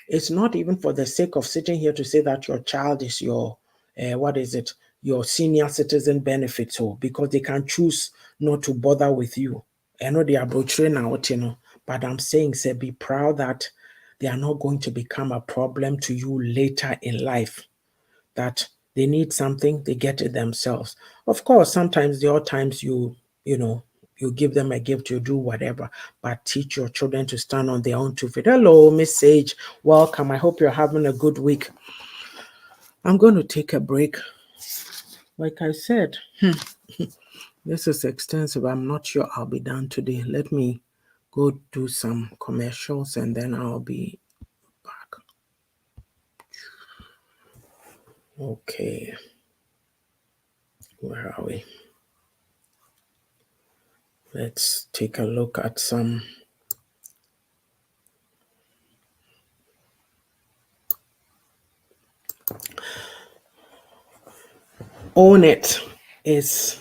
it's not even for the sake of sitting here to say that your child is your, what is it, your senior citizen benefit. So, because they can choose not to bother with you. I know they are butchering out, but I'm saying, say, be proud that they are not going to become a problem to you later in life. That they need something, they get it themselves. Of course, sometimes there are times you give them a gift, you do whatever, but teach your children to stand on their own 2 feet. Hello, Miss Sage. Welcome. I hope you're having a good week. I'm going to take a break. Like I said, this is extensive. I'm not sure I'll be done today. Let me go do some commercials and then I'll be back. Okay. Where are we? Let's take a look at some. Own It is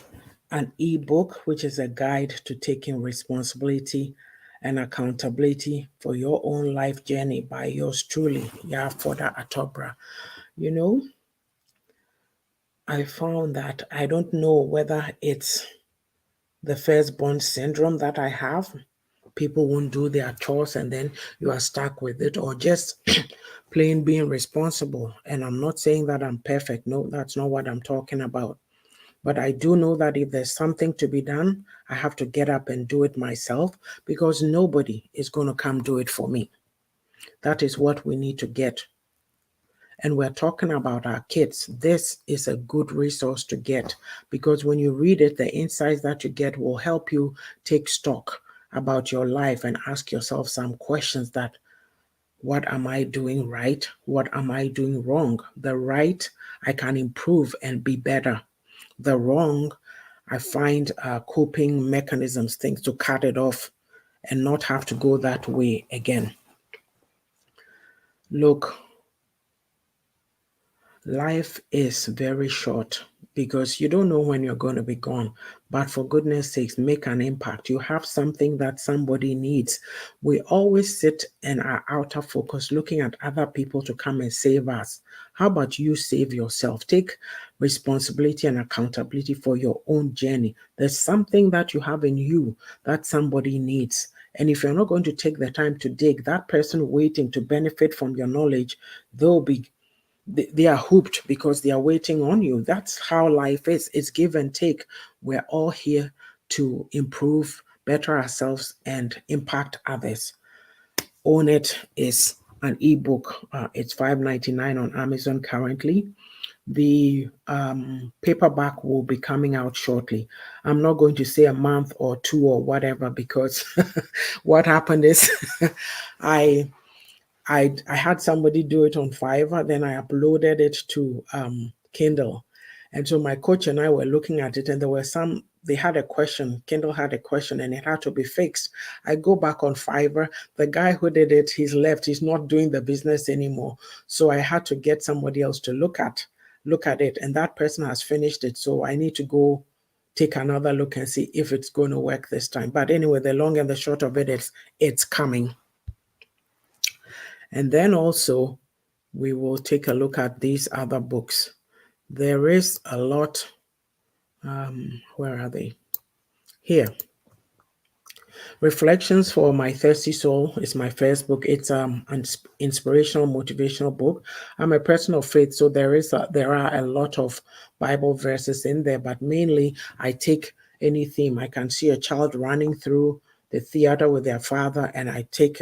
an ebook which is a guide to taking responsibility and accountability for your own life journey by yours truly, Yaa'S Atobra. You know, I found that I don't know whether it's the firstborn syndrome that I have. People won't do their chores and then you are stuck with it, or just plain being responsible. And I'm not saying that I'm perfect. No, that's not what I'm talking about. But I do know that if there's something to be done, I have to get up and do it myself, because nobody is going to come do it for me. That is what we need to get. And we're talking about our kids. This is a good resource to get, because when you read it, the insights that you get will help you take stock about your life and ask yourself some questions that, what am I doing right? What am I doing wrong? The right, I can improve and be better. The wrong, I find coping mechanisms, things to cut it off and not have to go that way again. Look, life is very short because you don't know when you're going to be gone. But for goodness sakes, make an impact. You have something that somebody needs. We always sit in our outer focus looking at other people to come and save us. How about you save yourself? Take responsibility and accountability for your own journey. There's something that you have in you that somebody needs. And if you're not going to take the time to dig, that person waiting to benefit from your knowledge, they are hooped because they are waiting on you. That's how life is. It's give and take. We're all here to improve, better ourselves, and impact others. Own It is an ebook. It's $5.99 on Amazon currently. The paperback will be coming out shortly. I'm not going to say a month or two or whatever, because what happened is I had somebody do it on Fiverr, then I uploaded it to Kindle. And so my coach and I were looking at it, and they had a question. Kindle had a question and it had to be fixed. I go back on Fiverr. The guy who did it, he's left. He's not doing the business anymore. So I had to get somebody else to look at it. And that person has finished it. So I need to go take another look and see if it's going to work this time. But anyway, the long and the short of it is it's coming. And then also, we will take a look at these other books. There is a lot. Where are they? Here. Reflections for My Thirsty Soul is my first book. It's an inspirational, motivational book. I'm a person of faith, so there are a lot of Bible verses in there, but mainly I take any theme. I can see a child running through the theater with their father, and I take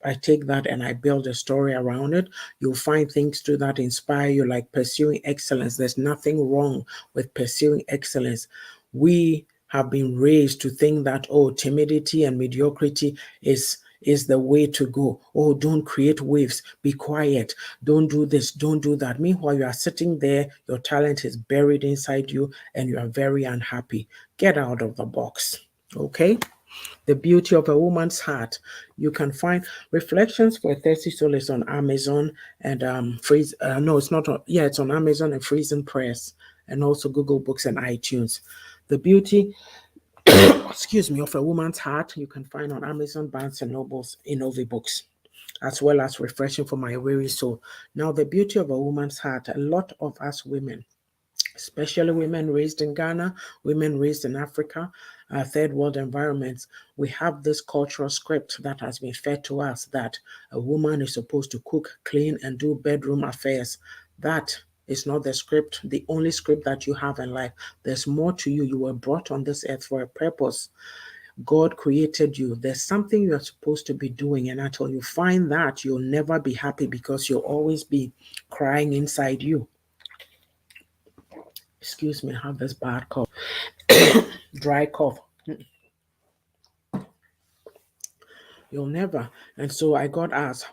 that and I build a story around it. You'll find things too that inspire you, like pursuing excellence. There's nothing wrong with pursuing excellence. We have been raised to think that, oh, timidity and mediocrity is the way to go. Oh, don't create waves, be quiet, don't do this, don't do that. Meanwhile, you are sitting there, your talent is buried inside you, and you are very unhappy. Get out of the box. Okay? The Beauty of a Woman's Heart. You can find Reflections for a Thirsty Soul is on Amazon and freeze. No, it's not on. Yeah, it's on Amazon and Freezing Press, and also Google Books and iTunes. The Beauty, excuse me, of a Woman's Heart. You can find on Amazon, Barnes and Nobles, Innovi Books, as well as Refreshing for My Weary Soul. Now, The Beauty of a Woman's Heart. A lot of us women, especially women raised in Ghana, women raised in Africa, third world environments, we have this cultural script that has been fed to us that a woman is supposed to cook, clean, and do bedroom affairs. That is not the script, the only script that you have in life. There's more to you. You were brought on this earth for a purpose. God created you. There's something you're supposed to be doing, and until you find that, you'll never be happy because you'll always be crying inside you. Excuse me, I have this bad cough. Dry cough. You'll never. And so I got asked,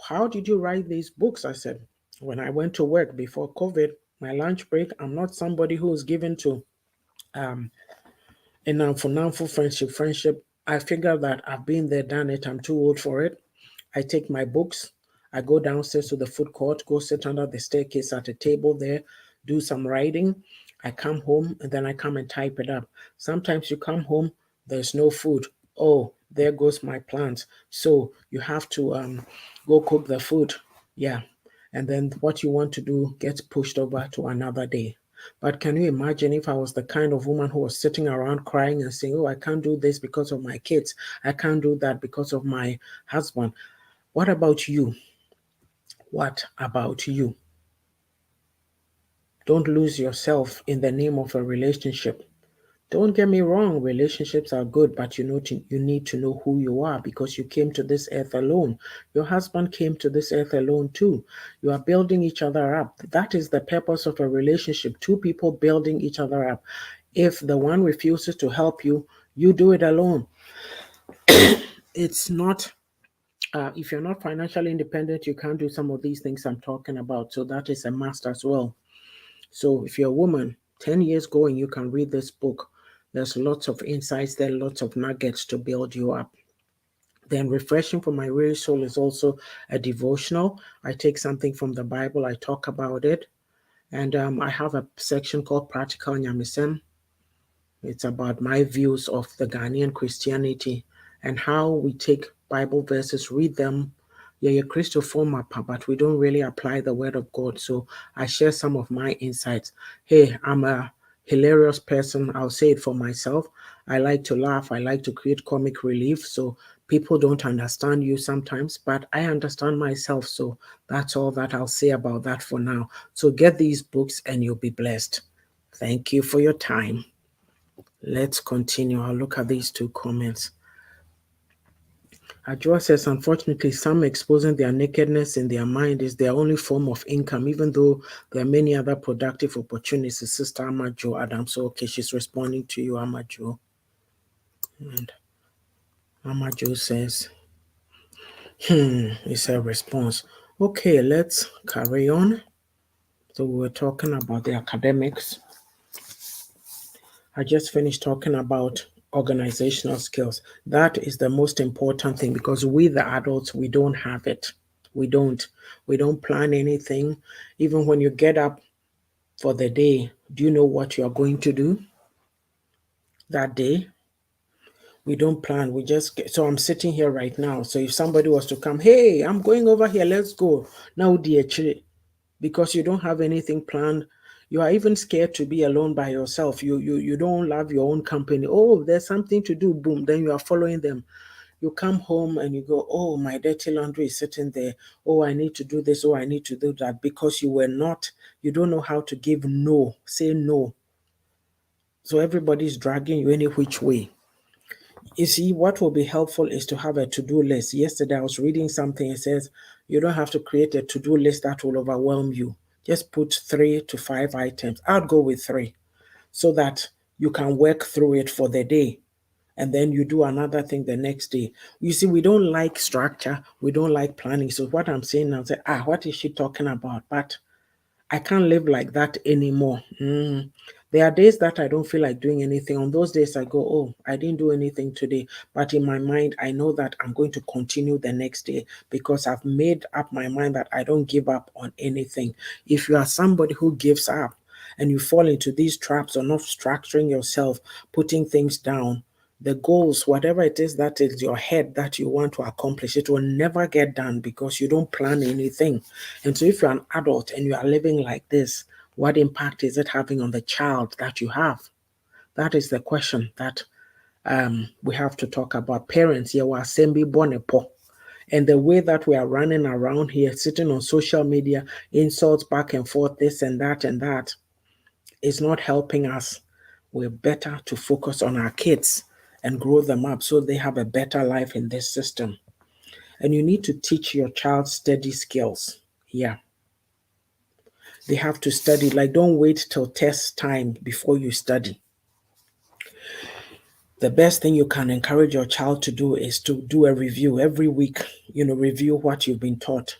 how did you write these books? I said, when I went to work before COVID, my lunch break, I'm not somebody who is given to for friendship. I figured that I've been there, done it. I'm too old for it. I take my books, I go downstairs to the food court, go sit under the staircase at a table there, do some writing. I come home and then I come and type it up. Sometimes you come home, there's no food. Oh, there goes my plants. So you have to go cook the food. Yeah. And then what you want to do gets pushed over to another day. But can you imagine if I was the kind of woman who was sitting around crying and saying, oh, I can't do this because of my kids. I can't do that because of my husband. What about you? What about you? Don't lose yourself in the name of a relationship. Don't get me wrong, relationships are good, but you need to know who you are because you came to this earth alone. Your husband came to this earth alone too. You are building each other up. That is the purpose of a relationship, two people building each other up. If the one refuses to help you, you do it alone. It's not if you're not financially independent, you can't do some of these things I'm talking about. So that is a must as well. So if you're a woman, 10 years going, you can read this book. There's lots of insights there, lots of nuggets to build you up. Then Refreshing for My Weary Soul is also a devotional. I take something from the Bible, I talk about it. And I have a section called Practical Nyamisem. It's about my views of the Ghanaian Christianity and how we take Bible verses, read them. Yeah, Christopher, but we don't really apply the word of God. So I share some of my insights. Hey, I'm a hilarious person. I'll say it for myself. I like to laugh. I like to create comic relief. So people don't understand you sometimes, but I understand myself. So that's all that I'll say about that for now. So get these books and you'll be blessed. Thank you for your time. Let's continue. I'll look at these two comments. Ajua says, unfortunately, some exposing their nakedness in their mind is their only form of income, even though there are many other productive opportunities. Sister Amajo Adams. So, okay, she's responding to you, Amajo. And Amajo says, it's her response. Okay, let's carry on. So, we were talking about the academics. I just finished talking about organizational skills. That is the most important thing because we, the adults, we don't have it. We don't plan anything. Even when you get up for the day, do you know what you're going to do that day? We don't plan. We just get, so I'm sitting here right now. So if somebody was to come, hey, I'm going over here, let's go. Now, dear, because you don't have anything planned. You are even scared to be alone by yourself. You don't love your own company. Oh, there's something to do. Boom. Then you are following them. You come home and you go, oh, my dirty laundry is sitting there. Oh, I need to do this. Oh, I need to do that. Because you don't know how to give no. Say no. So everybody's dragging you any which way. You see, what will be helpful is to have a to-do list. Yesterday, I was reading something. It says you don't have to create a to-do list that will overwhelm you. Just put 3 to 5 items. I'd go with 3 so that you can work through it for the day. And then you do another thing the next day. You see, we don't like structure. We don't like planning. So what I'm saying now, say, what is she talking about? But I can't live like that anymore. There are days that I don't feel like doing anything. On those days, I go, oh, I didn't do anything today. But in my mind, I know that I'm going to continue the next day because I've made up my mind that I don't give up on anything. If you are somebody who gives up and you fall into these traps of not structuring yourself, putting things down, the goals, whatever it is that is your head that you want to accomplish, it will never get done because you don't plan anything. And so if you're an adult and you are living like this, what impact is it having on the child that you have? That is the question that we have to talk about. Parents, you are sembi bonepo. And the way that we are running around here, sitting on social media, insults back and forth, this and that, is not helping us. We're better to focus on our kids and grow them up so they have a better life in this system. And you need to teach your child study skills. Yeah. They have to study. Like, don't wait till test time before you study. The best thing you can encourage your child to do is to do a review every week, review what you've been taught.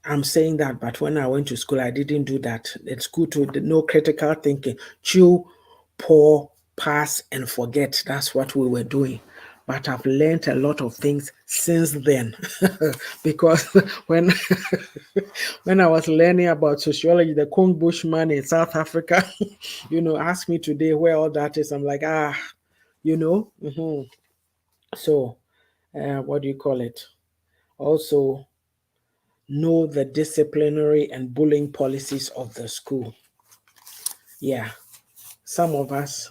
I'm saying that, but when I went to school, I didn't do that. It's good to no critical thinking. Chew, pour, pass, and forget. That's what we were doing. But I've learned a lot of things since then. Because when when I was learning about sociology, the Kong Bushman in South Africa, asked me today where all that is. I'm like, So, what do you call it? Also, know the disciplinary and bullying policies of the school. Yeah. Some of us,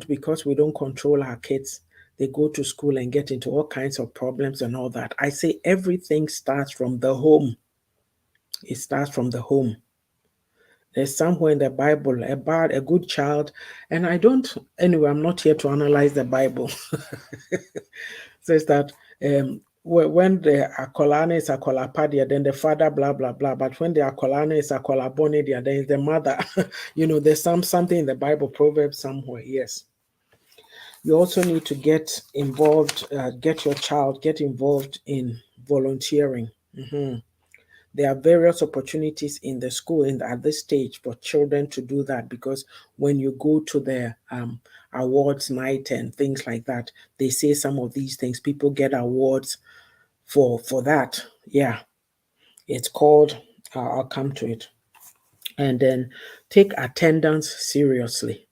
because we don't control our kids, they go to school and get into all kinds of problems and all that. I say everything starts from the home. It starts from the home. There's somewhere in the Bible about a good child, and anyway, I'm not here to analyze the Bible. Says that when the akolane is akolapadia, then the father blah blah blah. But when the akolane is akolabonidia, then the mother. There's something in the Bible, Proverbs somewhere. Yes. You also need to get involved. Get involved in volunteering. There are various opportunities in the school at this stage for children to do that, because when you go to the awards night and things like that, they say some of these things. People get awards for that. Yeah, it's called, I'll come to it. And then take attendance seriously.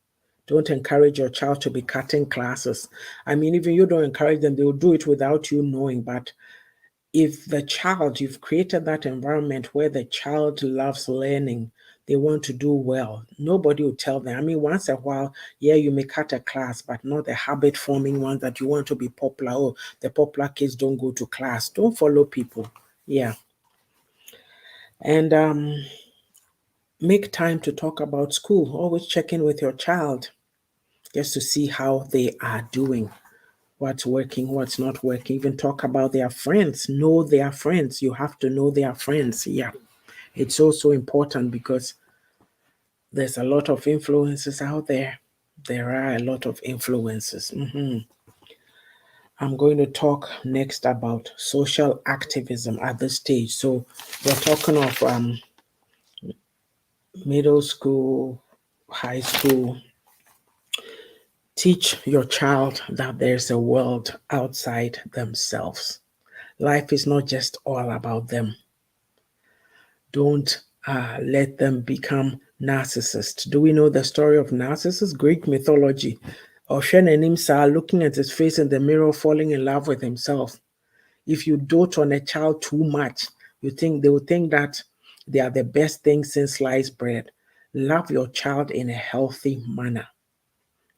Don't encourage your child to be cutting classes. I mean, even you don't encourage them, they'll do it without you knowing. But if you've created that environment where the child loves learning, they want to do well, nobody will tell them. I mean, once a while, yeah, you may cut a class, but not the habit forming one that you want to be popular. Oh, the popular kids don't go to class. Don't follow people. Yeah. And make time to talk about school. Always check in with your child just to see how they are doing. What's working, what's not working. Even talk about their friends. Know their friends. You have to know their friends. Yeah. It's also important because there's a lot of influences out there. There are a lot of influences. I'm going to talk next about social activism at this stage. So we're talking of middle school, high school. Teach your child that there's a world outside themselves. Life is not just all about them. Don't let them become narcissists. Do we know the story of Narcissus? Greek mythology. Oshenenim looking at his face in the mirror, falling in love with himself. If you dote on a child too much, they will think that they are the best thing since sliced bread. Love your child in a healthy manner.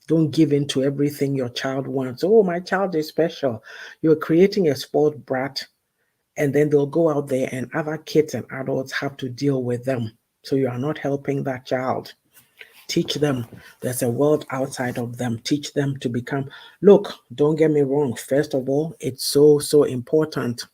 Don't give in to everything your child wants. Oh, my child is special. You're creating a spoiled brat, and then they'll go out there and other kids and adults have to deal with them. So you are not helping that child. Teach them there's a world outside of them. Teach them to become, look, don't get me wrong. First of all, it's so important.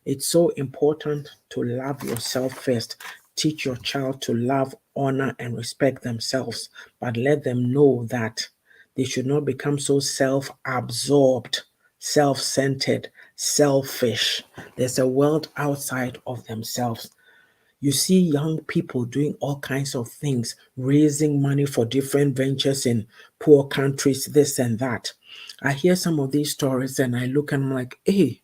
It's so important to love yourself first. Teach your child to love, honor, and respect themselves, but let them know that they should not become so self absorbed, self centered, selfish. There's a world outside of themselves. You see young people doing all kinds of things, raising money for different ventures in poor countries, this and that. I hear some of these stories and I look and I'm like, hey,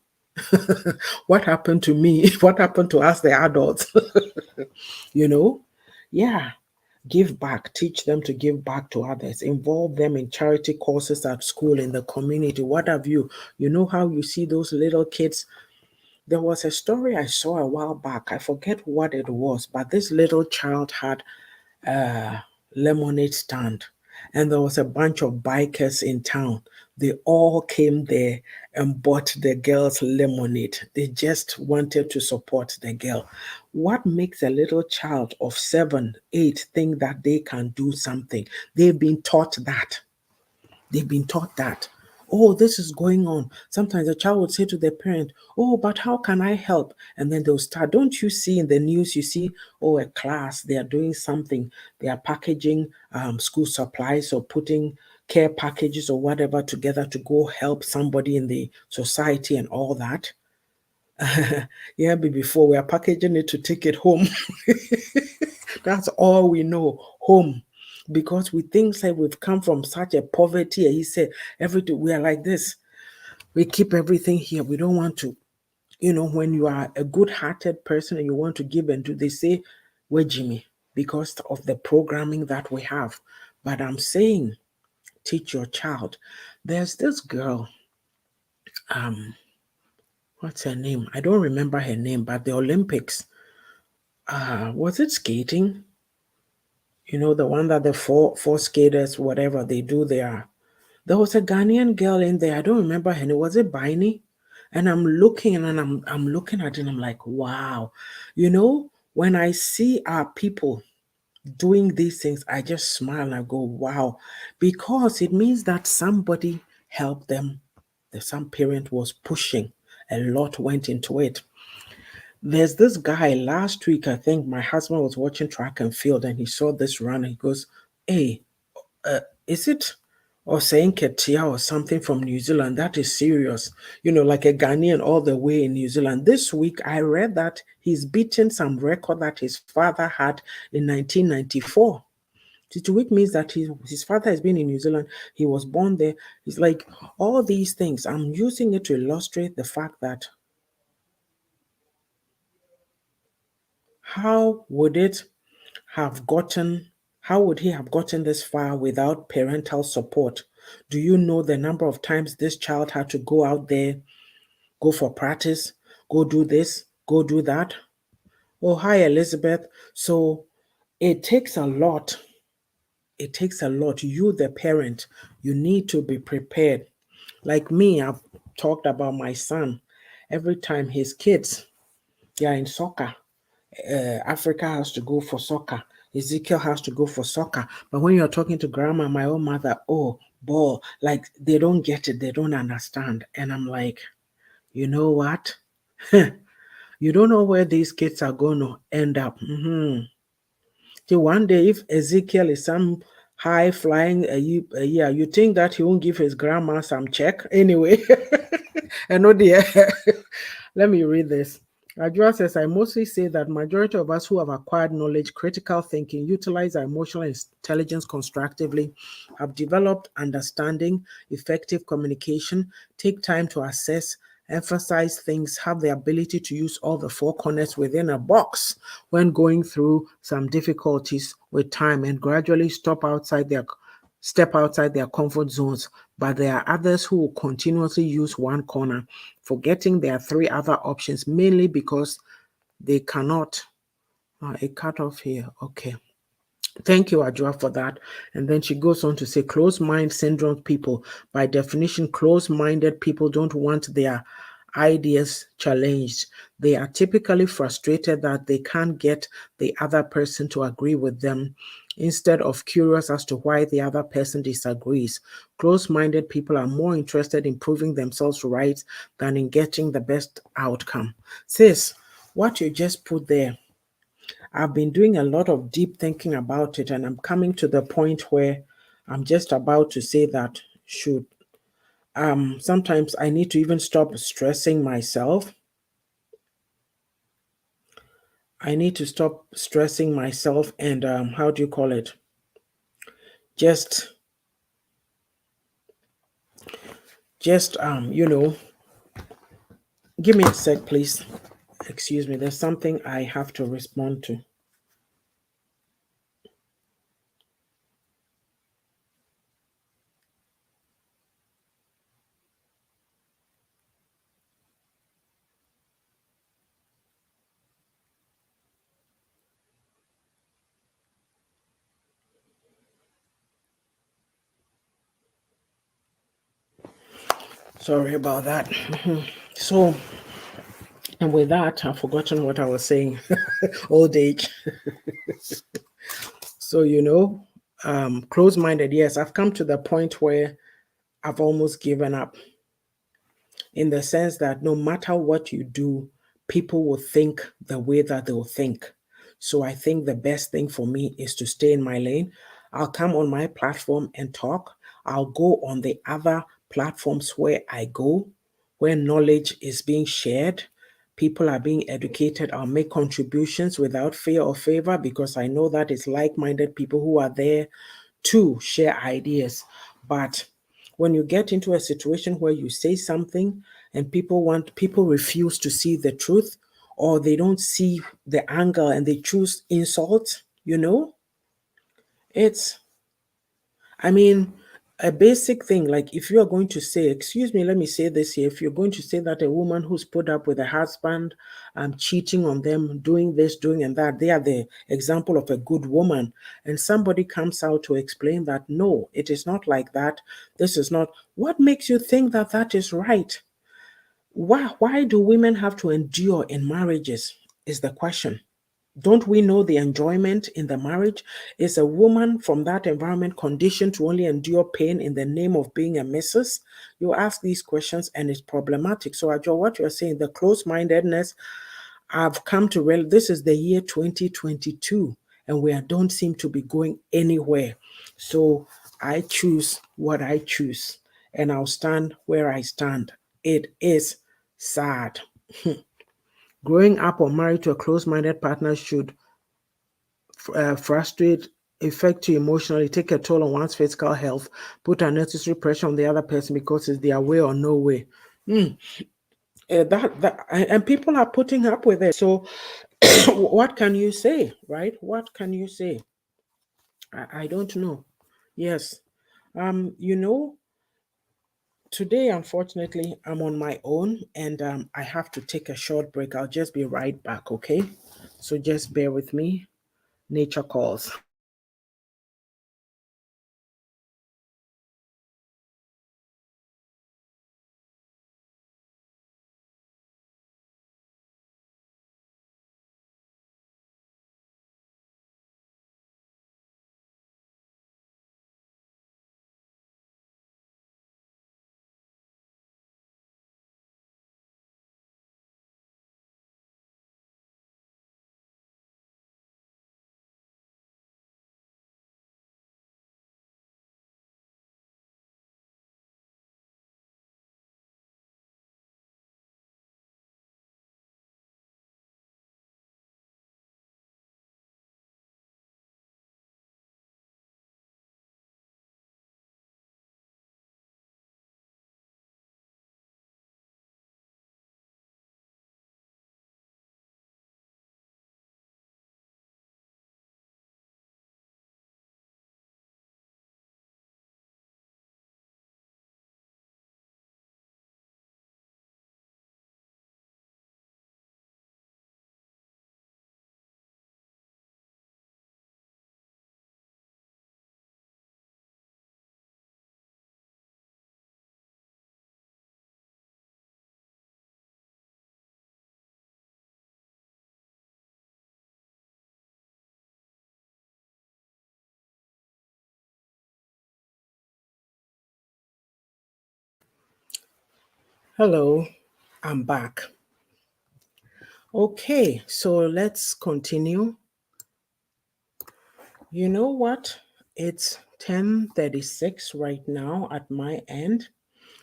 what happened to me? What happened to us, the adults? you know? Yeah. Give back. Teach them to give back to others. Involve them in charity causes at school, in the community. What have you? You know how you see those little kids? There was a story I saw a while back. I forget what it was, but this little child had a lemonade stand, and there was a bunch of bikers in town. They all came there and bought the girl's lemonade. They just wanted to support the girl. What makes a little child of 7, 8 think that they can do something? They've been taught that. They've been taught that. Oh, this is going on. Sometimes a child would say to their parent, oh, but how can I help? And then they'll start. Don't you see in the news, you see, oh, a class, they are doing something. They are packaging school supplies or putting care packages or whatever together to go help somebody in the society and all that. Yeah, but before we are packaging it to take it home. That's all we know, home. Because we think like we've come from such a poverty. He said, everything we are like this. We keep everything here. We don't want to, when you are a good-hearted person and you want to give and do, they say, where Jimmy? Because of the programming that we have. But I'm saying, teach your child. There's this girl, what's her name? I don't remember her name, but the Olympics, was it skating? The one that the four skaters, whatever they do, there was a Ghanaian girl in there. I don't remember her name. Was it Baini? And I'm looking and I'm looking at it and I'm like, wow. When I see our people doing these things, I just smile and I go, wow. Because it means that somebody helped them. That some parent was pushing. A lot went into it. There's this guy last week, I think my husband was watching track and field and he saw this run and he goes, hey, is it saying Ketia or something from New Zealand? That is serious. Like a Ghanaian all the way in New Zealand. This week, I read that he's beaten some record that his father had in 1994. Which means that his father has been in New Zealand. He was born there. It's like all these things. I'm using it to illustrate the fact that how would he have gotten this far without parental support? Do you know the number of times this child had to go out there, go for practice, go do this, go do that? Oh, hi, Elizabeth. So it takes a lot. It takes a lot. You, the parent, you need to be prepared. Like me, I've talked about my son. Every time his kids, they are in soccer, Africa has to go for soccer. Ezekiel has to go for soccer. But when you're talking to grandma, my own mother, oh, ball, like they don't get it. They don't understand. And I'm like, you know what? You don't know where these kids are going to end up. See, one day, if Ezekiel is some high flying year, you think that he won't give his grandma some check anyway. I know the. Let me read this. Ajua says, I mostly say that majority of us who have acquired knowledge, critical thinking, utilize our emotional intelligence constructively, have developed understanding, effective communication, take time to assess, emphasize things, have the ability to use all the four corners within a box when going through some difficulties with time and gradually step outside their comfort zones. But there are others who will continuously use one corner, forgetting there are 3 other options, mainly because they cannot. It cut off here. Okay. Thank you, Ajua, for that. And then she goes on to say, closed mind syndrome people. By definition, closed-minded people don't want their ideas challenged. They are typically frustrated that they can't get the other person to agree with them. instead of curious as to why the other person disagrees. Close minded people are more interested in proving themselves right than in getting the best outcome. Sis, what you just put there, I've been doing a lot of deep thinking about it, and I'm coming to the point where I'm just about to say that should sometimes I need to even stop stressing myself. I need to stop stressing myself and how do you call it? Just give me a sec, please. Excuse me, there's something I have to respond to. Sorry about that. So, and with that, I've forgotten what I was saying. Old age. So, close minded. Yes, I've come to the point where I've almost given up in the sense that no matter what you do, people will think the way that they'll think. So I think the best thing for me is to stay in my lane. I'll come on my platform and talk. I'll go on the other platforms where I go, where knowledge is being shared. People are being educated. I'll make contributions without fear or favor because I know that it's like minded people who are there to share ideas. But when you get into a situation where you say something and people refuse to see the truth, or they don't see the anger and they choose insult, it's I mean, a basic thing, like if you are going to say, excuse me, let me say this here. If you're going to say that a woman who's put up with a husband, cheating on them, doing this, doing and that, they are the example of a good woman. And somebody comes out to explain that, no, it is not like that. This is not. What makes you think that that is right? Why do women have to endure in marriages? Is the question. Don't we know the enjoyment in the marriage? Is a woman from that environment conditioned to only endure pain in the name of being a missus? You ask these questions and it's problematic. So, Ajo, what you're saying, the close mindedness, I've come to realize this is the year 2022 and we don't seem to be going anywhere. So, I choose what I choose and I'll stand where I stand. It is sad. Growing up or married to a close minded partner should frustrate, affect you emotionally, take a toll on one's physical health, put unnecessary pressure on the other person because it's their way or no way. And people are putting up with it. So, what can you say, right? What can you say? I don't know. Yes. Um, you know, Today, unfortunately, I'm on my own and I have to take a short break. I'll just be right back, okay? So just bear with me. Nature calls. Hello, I'm back. Okay, so let's continue. You know what? It's 10:36 right now at my end.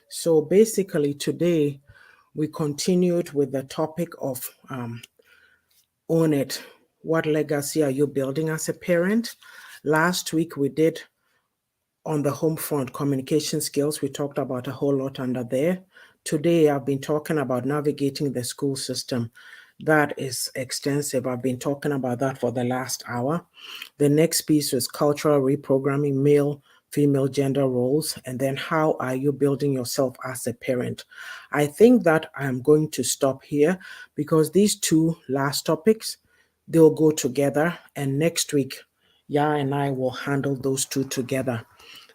So basically today we continued with the topic of own it. What legacy are you building as a parent? Last week we did on the home front, communication skills. We talked about a whole lot under there. Today, I've been talking about navigating the school system. That is extensive. I've been talking about that for the last hour. The next piece was cultural reprogramming, male, female gender roles, and then how are you building yourself as a parent? I think that I'm going to stop here because these two last topics, they'll go together, and next week, Ya and I will handle those two together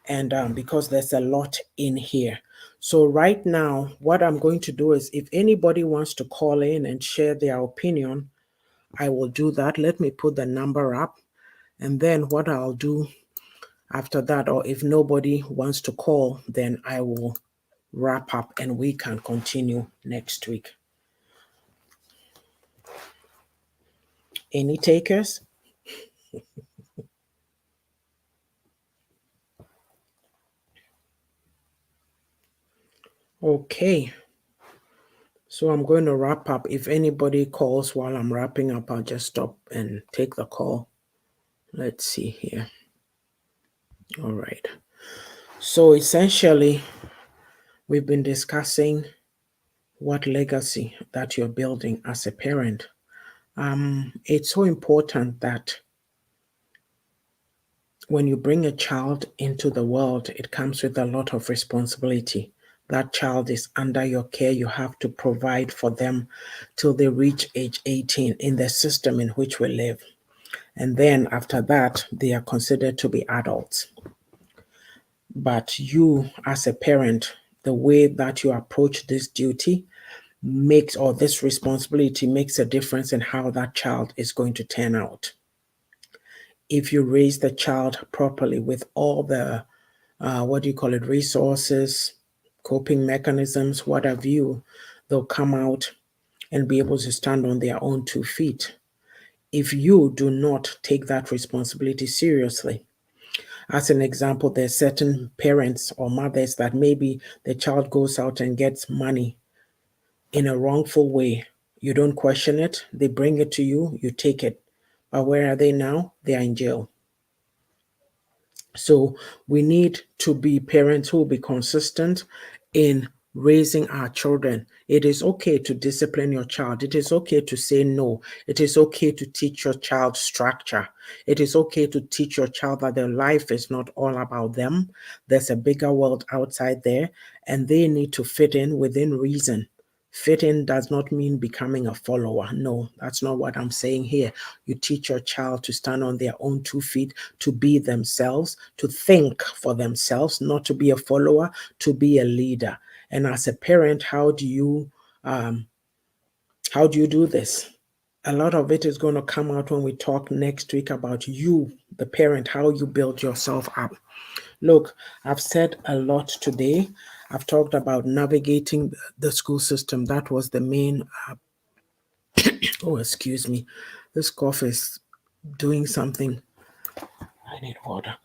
and because there's a lot in here. So right now, what I'm going to do is if anybody wants to call in and share their opinion, I will do that. Let me put the number up. And then what I'll do after that, or if nobody wants to call, then I will wrap up and we can continue next week. Any takers? Okay. So I'm going to wrap up. If anybody calls while I'm wrapping up, I'll just stop and take the call. Let's see here. All right. So essentially, we've been discussing what legacy that you're building as a parent. It's so important that when you bring a child into the world, it comes with a lot of responsibility. That child is under your care. You have to provide for them till they reach age 18 in the system in which we live. And then after that, they are considered to be adults. But you, as a parent, the way that you approach this duty makes, or this responsibility makes a difference in how that child is going to turn out. If you raise the child properly with all the, what do you call it, resources, coping mechanisms, what have you, they'll come out and be able to stand on their own 2 feet. If you do not take that responsibility seriously, as an example, there's certain parents or mothers that maybe the child goes out and gets money in a wrongful way. You don't question it, they bring it to you, you take it. But where are they now? They are in jail. So we need to be parents who will be consistent in raising our children. It is okay to discipline your child. It is okay to say no. It is okay to teach your child structure. It is okay to teach your child that their life is not all about them. There's a bigger world outside there, and they need to fit in within reason. Fit in does not mean becoming a follower. No, that's not what I'm saying here. You teach your child to stand on their own 2 feet, to be themselves, to think for themselves, not to be a follower, to be a leader. And as a parent, um, how do you do this? A lot of it is going to come out when we talk next week about you, the parent, how you build yourself up. Look, I've said a lot today. I've talked about navigating the school system. That was the main. Oh, excuse me. This cough is doing something. I need water.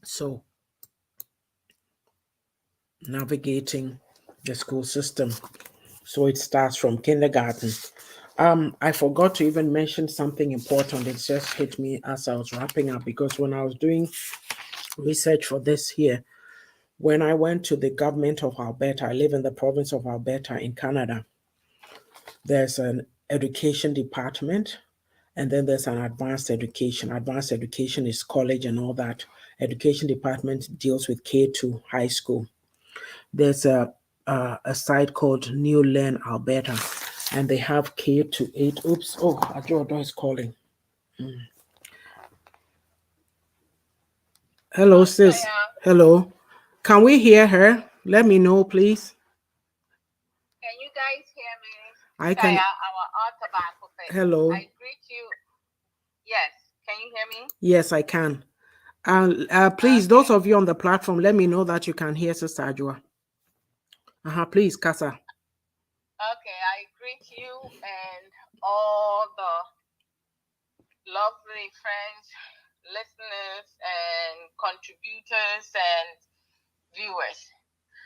So, navigating the school system. So it starts from kindergarten. I forgot to even mention something important. It just hit me as I was wrapping up because when I was doing research for this here, when I went to the government of Alberta, I live in the province of Alberta in Canada, there's an education department and then there's an advanced education. Advanced education is college and all that. Education department deals with K to high school. There's a site called New Learn Alberta, and they have K to 8. Oops! Oh, Ajodo is calling. Hello, sis. Hello. Can we hear her? Let me know, please. Can you guys hear me? I can. Hello. I greet you. Yes. Can you hear me? Yes, I can. Please, Okay. those of you on the platform, let me know that you can hear Sister Ajua. Please, Kasa. Okay, I greet you and all the lovely friends, listeners, and contributors and viewers.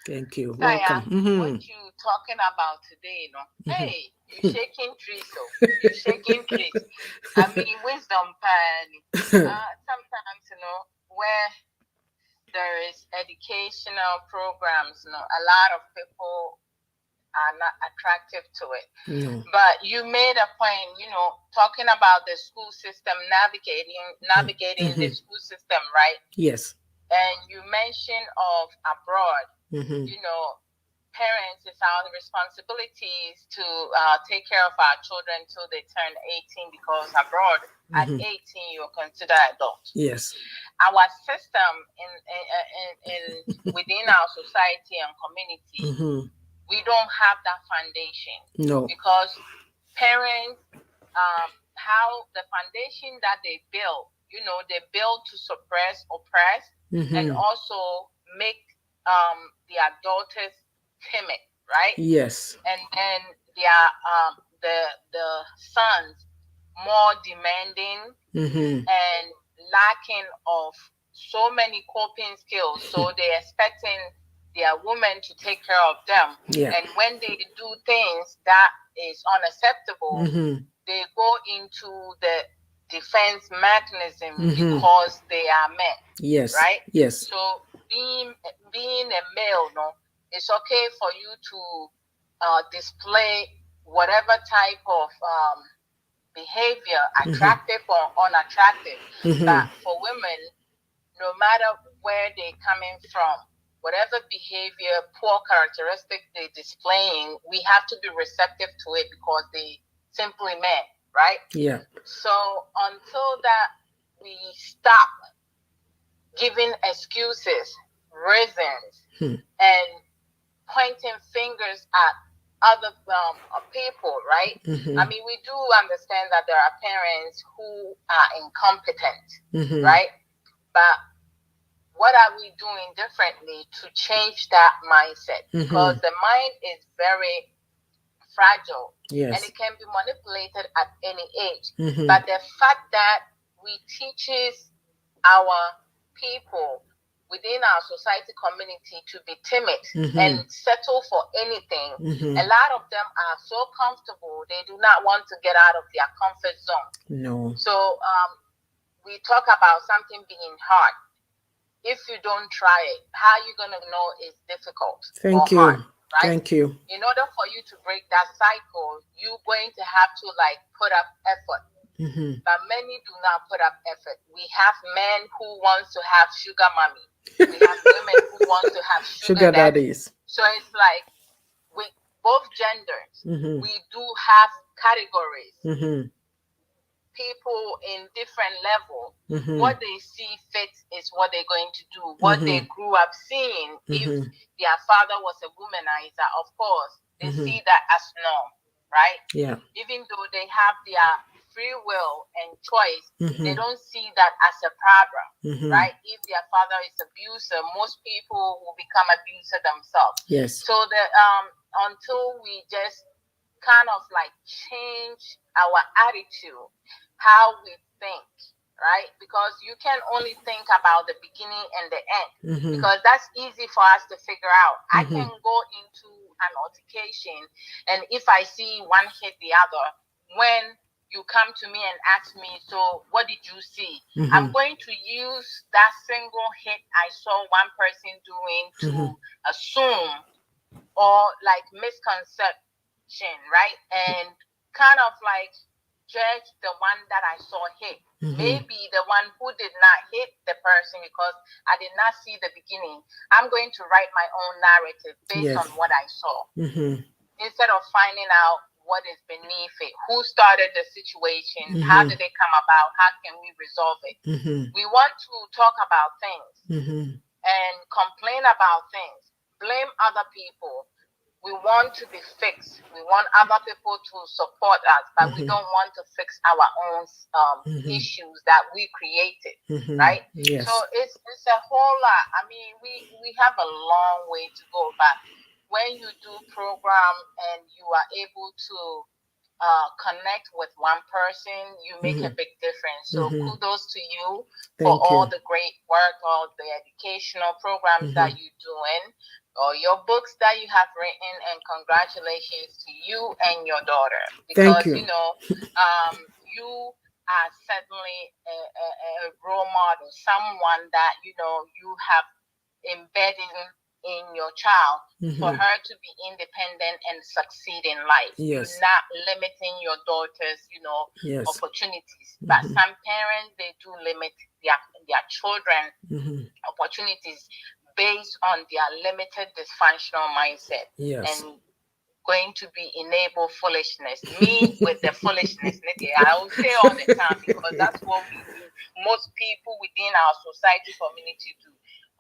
Thank you. Saya, Welcome. what you talking about today, no? Hey, you shaking trees, so you shaking trees. I mean, wisdom, pan. Sometimes, where there is educational programs, a lot of people are not attractive to it. No. But you made a point, talking about the school system, navigating the school system, right? Yes. And you mentioned of abroad, parents, it's our responsibilities to take care of our children till they turn 18, because abroad at 18 you're considered adult. Yes. Our system in within our society and community, we don't have that foundation. No. Because parents, how the foundation that they build, they build to suppress, oppress, and also make their daughters timid, right? Yes. And then the sons more demanding and lacking of so many coping skills. So they're expecting their women to take care of them. Yeah. And when they do things that is unacceptable, they go into the defense mechanism because they are men. Yes. Right? Yes. So being a male, it's okay for you to display whatever type of behavior, attractive or unattractive. But for women, no matter where they're coming from, whatever behavior, poor characteristic they're displaying, we have to be receptive to it because they simply men, right? Yeah. So until that we stop giving excuses, reasons, and pointing fingers at other people, right? I mean, we do understand that there are parents who are incompetent, right? But what are we doing differently to change that mindset? Because the mind is very fragile, yes, and it can be manipulated at any age. But the fact that we teaches our people within our society community to be timid and settle for anything, a lot of them are so comfortable, they do not want to get out of their comfort zone. No. So we talk about something being hard. If you don't try it, how are you going to know it's difficult? Thank you. Hard, right? Thank you. In order for you to break that cycle, you're going to have to put up effort. But many do not put up effort. We have men who want to have sugar mommy. We have women who want to have sugar daddies. So it's like with both genders, we do have categories. People in different level, what they see fit is what they're going to do. What they grew up seeing, if their father was a womanizer, of course, they see that as norm, right? Yeah. Even though they have their free will and choice, they don't see that as a problem, right? If their father is abuser, most people will become abuser themselves. Yes. So the until we just kind of change our attitude, how we think, right? Because you can only think about the beginning and the end, because that's easy for us to figure out. I can go into an altercation, and if I see one hit the other, when you come to me and ask me, so what did you see? I'm going to use that single hit I saw one person doing to assume or misconception, right? And kind of judge the one that I saw hit. Maybe the one who did not hit the person because I did not see the beginning. I'm going to write my own narrative based on what I saw. Instead of finding out what is beneath it, who started the situation, how did it come about, how can we resolve it? We want to talk about things and complain about things, blame other people, we want to be fixed. We want other people to support us, but we don't want to fix our own issues that we created, right? Yes. So it's a whole lot. I mean, we have a long way to go, but when you do program and you are able to connect with one person, you make a big difference. So kudos to you for all the great work, all the educational programs that you're doing, or your books that you have written, and congratulations to you and your daughter. Because, you know, you are certainly a role model, someone that, you know, you have embedded in your child for her to be independent and succeed in life. You're not limiting your daughter's, you know, opportunities. But some parents, they do limit their children opportunities based on their limited dysfunctional mindset. And going to be enable foolishness. Me with the foolishness, I will say all the time, because that's what we do. Most people within our society community do.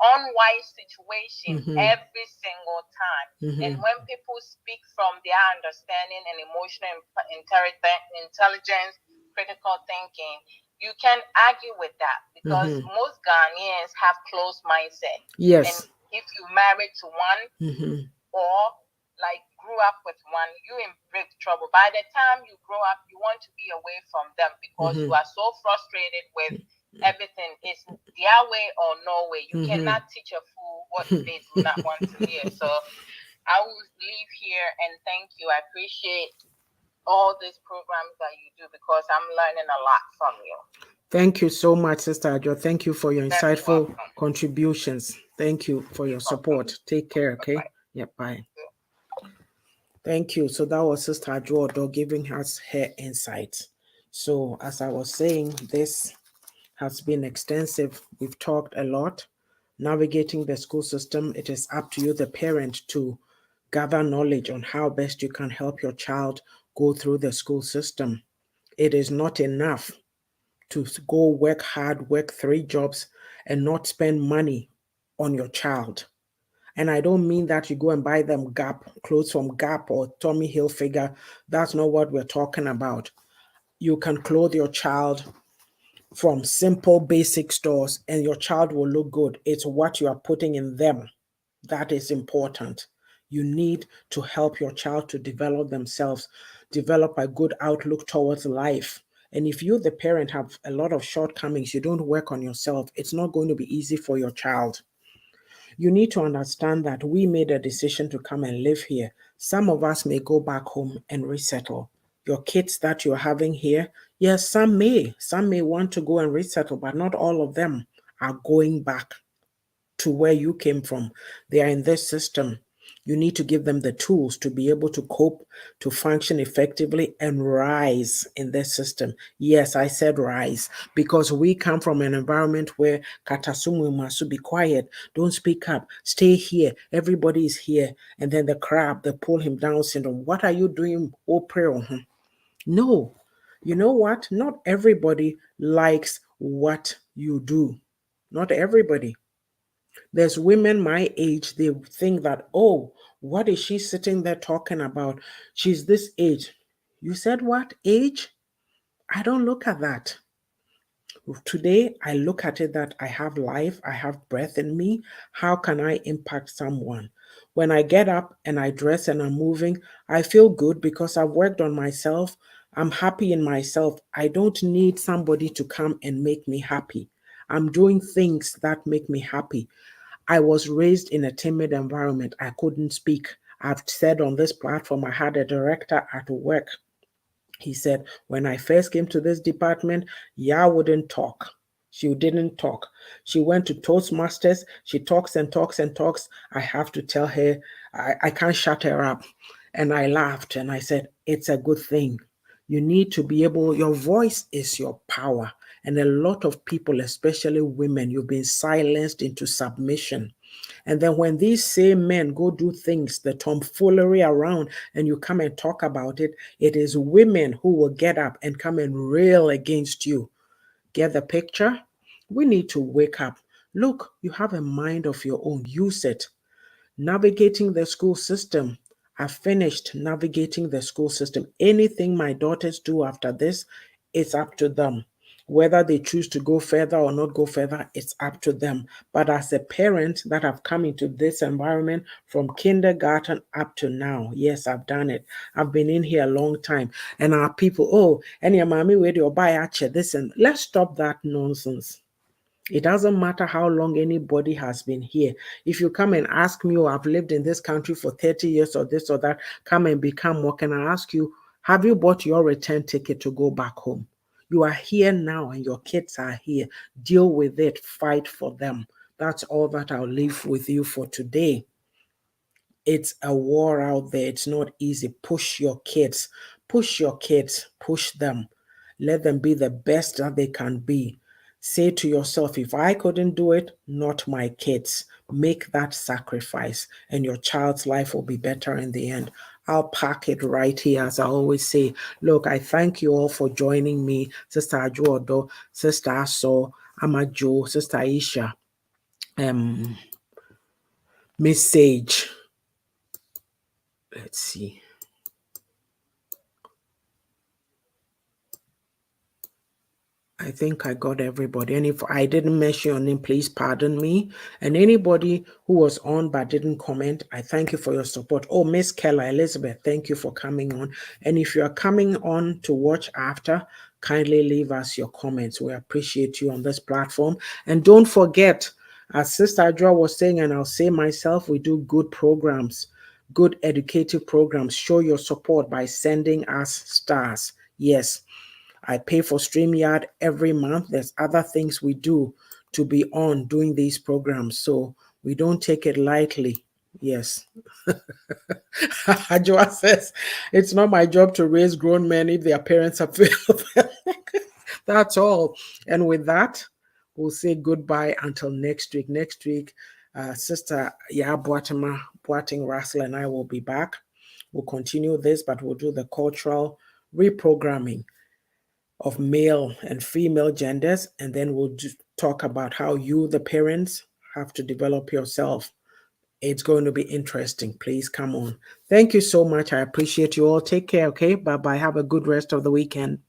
Unwise situation every single time. And when people speak from their understanding and emotional intelligence, critical thinking, you can argue with that, because most Ghanaians have closed mindset. And if you married to one or like grew up with one, you in big trouble. By the time you grow up, you want to be away from them, because you are so frustrated with everything. It's their way or no way. You cannot teach a fool what they do not want to hear. So I will leave here and thank you. I appreciate all these programs that you do, because I'm learning a lot from you. Thank you so much, Sister Ajo. Thank you for your insightful contributions. Thank you for your support. Take care, okay? Yeah, bye. Thank you. So that was Sister Ajo giving us her insights. So as I was saying, this has been extensive. We've talked a lot. Navigating the school system, it is up to you, the parent, to gather knowledge on how best you can help your child go through the school system. It is not enough to go work hard, work 3 jobs, and not spend money on your child. And I don't mean that you go and buy them Gap clothes from Gap or Tommy Hilfiger. That's not what we're talking about. You can clothe your child from simple basic stores and your child will look good. It's what you are putting in them that is important. You need to help your child to develop themselves, develop a good outlook towards life. And if you, the parent, have a lot of shortcomings, you don't work on yourself, it's not going to be easy for your child. You need to understand that we made a decision to come and live here. Some of us may go back home and resettle. Your kids that you're having here, yes, some may want to go and resettle, but not all of them are going back to where you came from. They are in this system. You need to give them the tools to be able to cope, to function effectively, and rise in this system. Yes, I said rise, because we come from an environment where Katasumu must be quiet, don't speak up, stay here, everybody is here. And then the crab, the pull him down syndrome. What are you doing? Oh, prayer. No. You know what? Not everybody likes what you do. Not everybody. There's women my age, they think that, oh, what is she sitting there talking about? She's this age. You said what? Age? I don't look at that. Today, I look at it that I have life, I have breath in me. How can I impact someone? When I get up and I dress and I'm moving, I feel good because I've worked on myself. I'm happy in myself. I don't need somebody to come and make me happy. I'm doing things that make me happy. I was raised in a timid environment. I couldn't speak. I've said on this platform, I had a director at work. He said, when I first came to this department, Ya wouldn't talk. She didn't talk. She went to Toastmasters. She talks and talks and talks. I have to tell her, I can't shut her up. And I laughed and I said, it's a good thing. You need to be able, your voice is your power. And a lot of people, especially women, you've been silenced into submission. And then when these same men go do things, the tomfoolery around, and you come and talk about it, it is women who will get up and come and rail against you. Get the picture? We need to wake up. Look, you have a mind of your own. Use it. Navigating the school system. I've finished navigating the school system. Anything my daughters do after this, it's up to them. Whether they choose to go further or not go further, it's up to them. But as a parent that have come into this environment from kindergarten up to now, yes, I've done it. I've been in here a long time. And our people, oh, and your mommy, where do you buy this? And let's stop that nonsense. It doesn't matter how long anybody has been here. If you come and ask me, oh, I've lived in this country for 30 years or this or that, come and become what can I ask you, have you bought your return ticket to go back home? You are here now and your kids are here. Deal with it. Fight for them. That's all that I'll leave with you for today. It's a war out there. It's not easy. Push your kids. Push your kids. Push them. Let them be the best that they can be. Say to yourself, if I couldn't do it, not my kids. Make that sacrifice and your child's life will be better in the end. I'll park it right here. As I always say, look, I thank you all for joining me. Sister Ajuodo, Sister Aso, Amajo, Sister Aisha, Miss Sage. Let's see. I think I got everybody. And if I didn't mention your name, please pardon me. And anybody who was on but didn't comment, I thank you for your support. Oh, Miss Keller, Elizabeth, thank you for coming on. And if you are coming on to watch after, kindly leave us your comments. We appreciate you on this platform. And don't forget, as Sister Adra was saying, and I'll say myself, we do good programs, good educative programs. Show your support by sending us stars. Yes. I pay for StreamYard every month. There's other things we do to be on doing these programs. So we don't take it lightly. Yes. Ajwa says, it's not my job to raise grown men if their parents have failed. That's all. And with that, we'll say goodbye until next week. Next week, Sister Yaa'S Boating Russell and I will be back. We'll continue this, but we'll do the cultural reprogramming of male and female genders, and then we'll talk about how you, the parents, have to develop yourself. It's going to be interesting. Please come on. Thank you so much. I appreciate you all. Take care, okay? Bye-bye. Have a good rest of the weekend.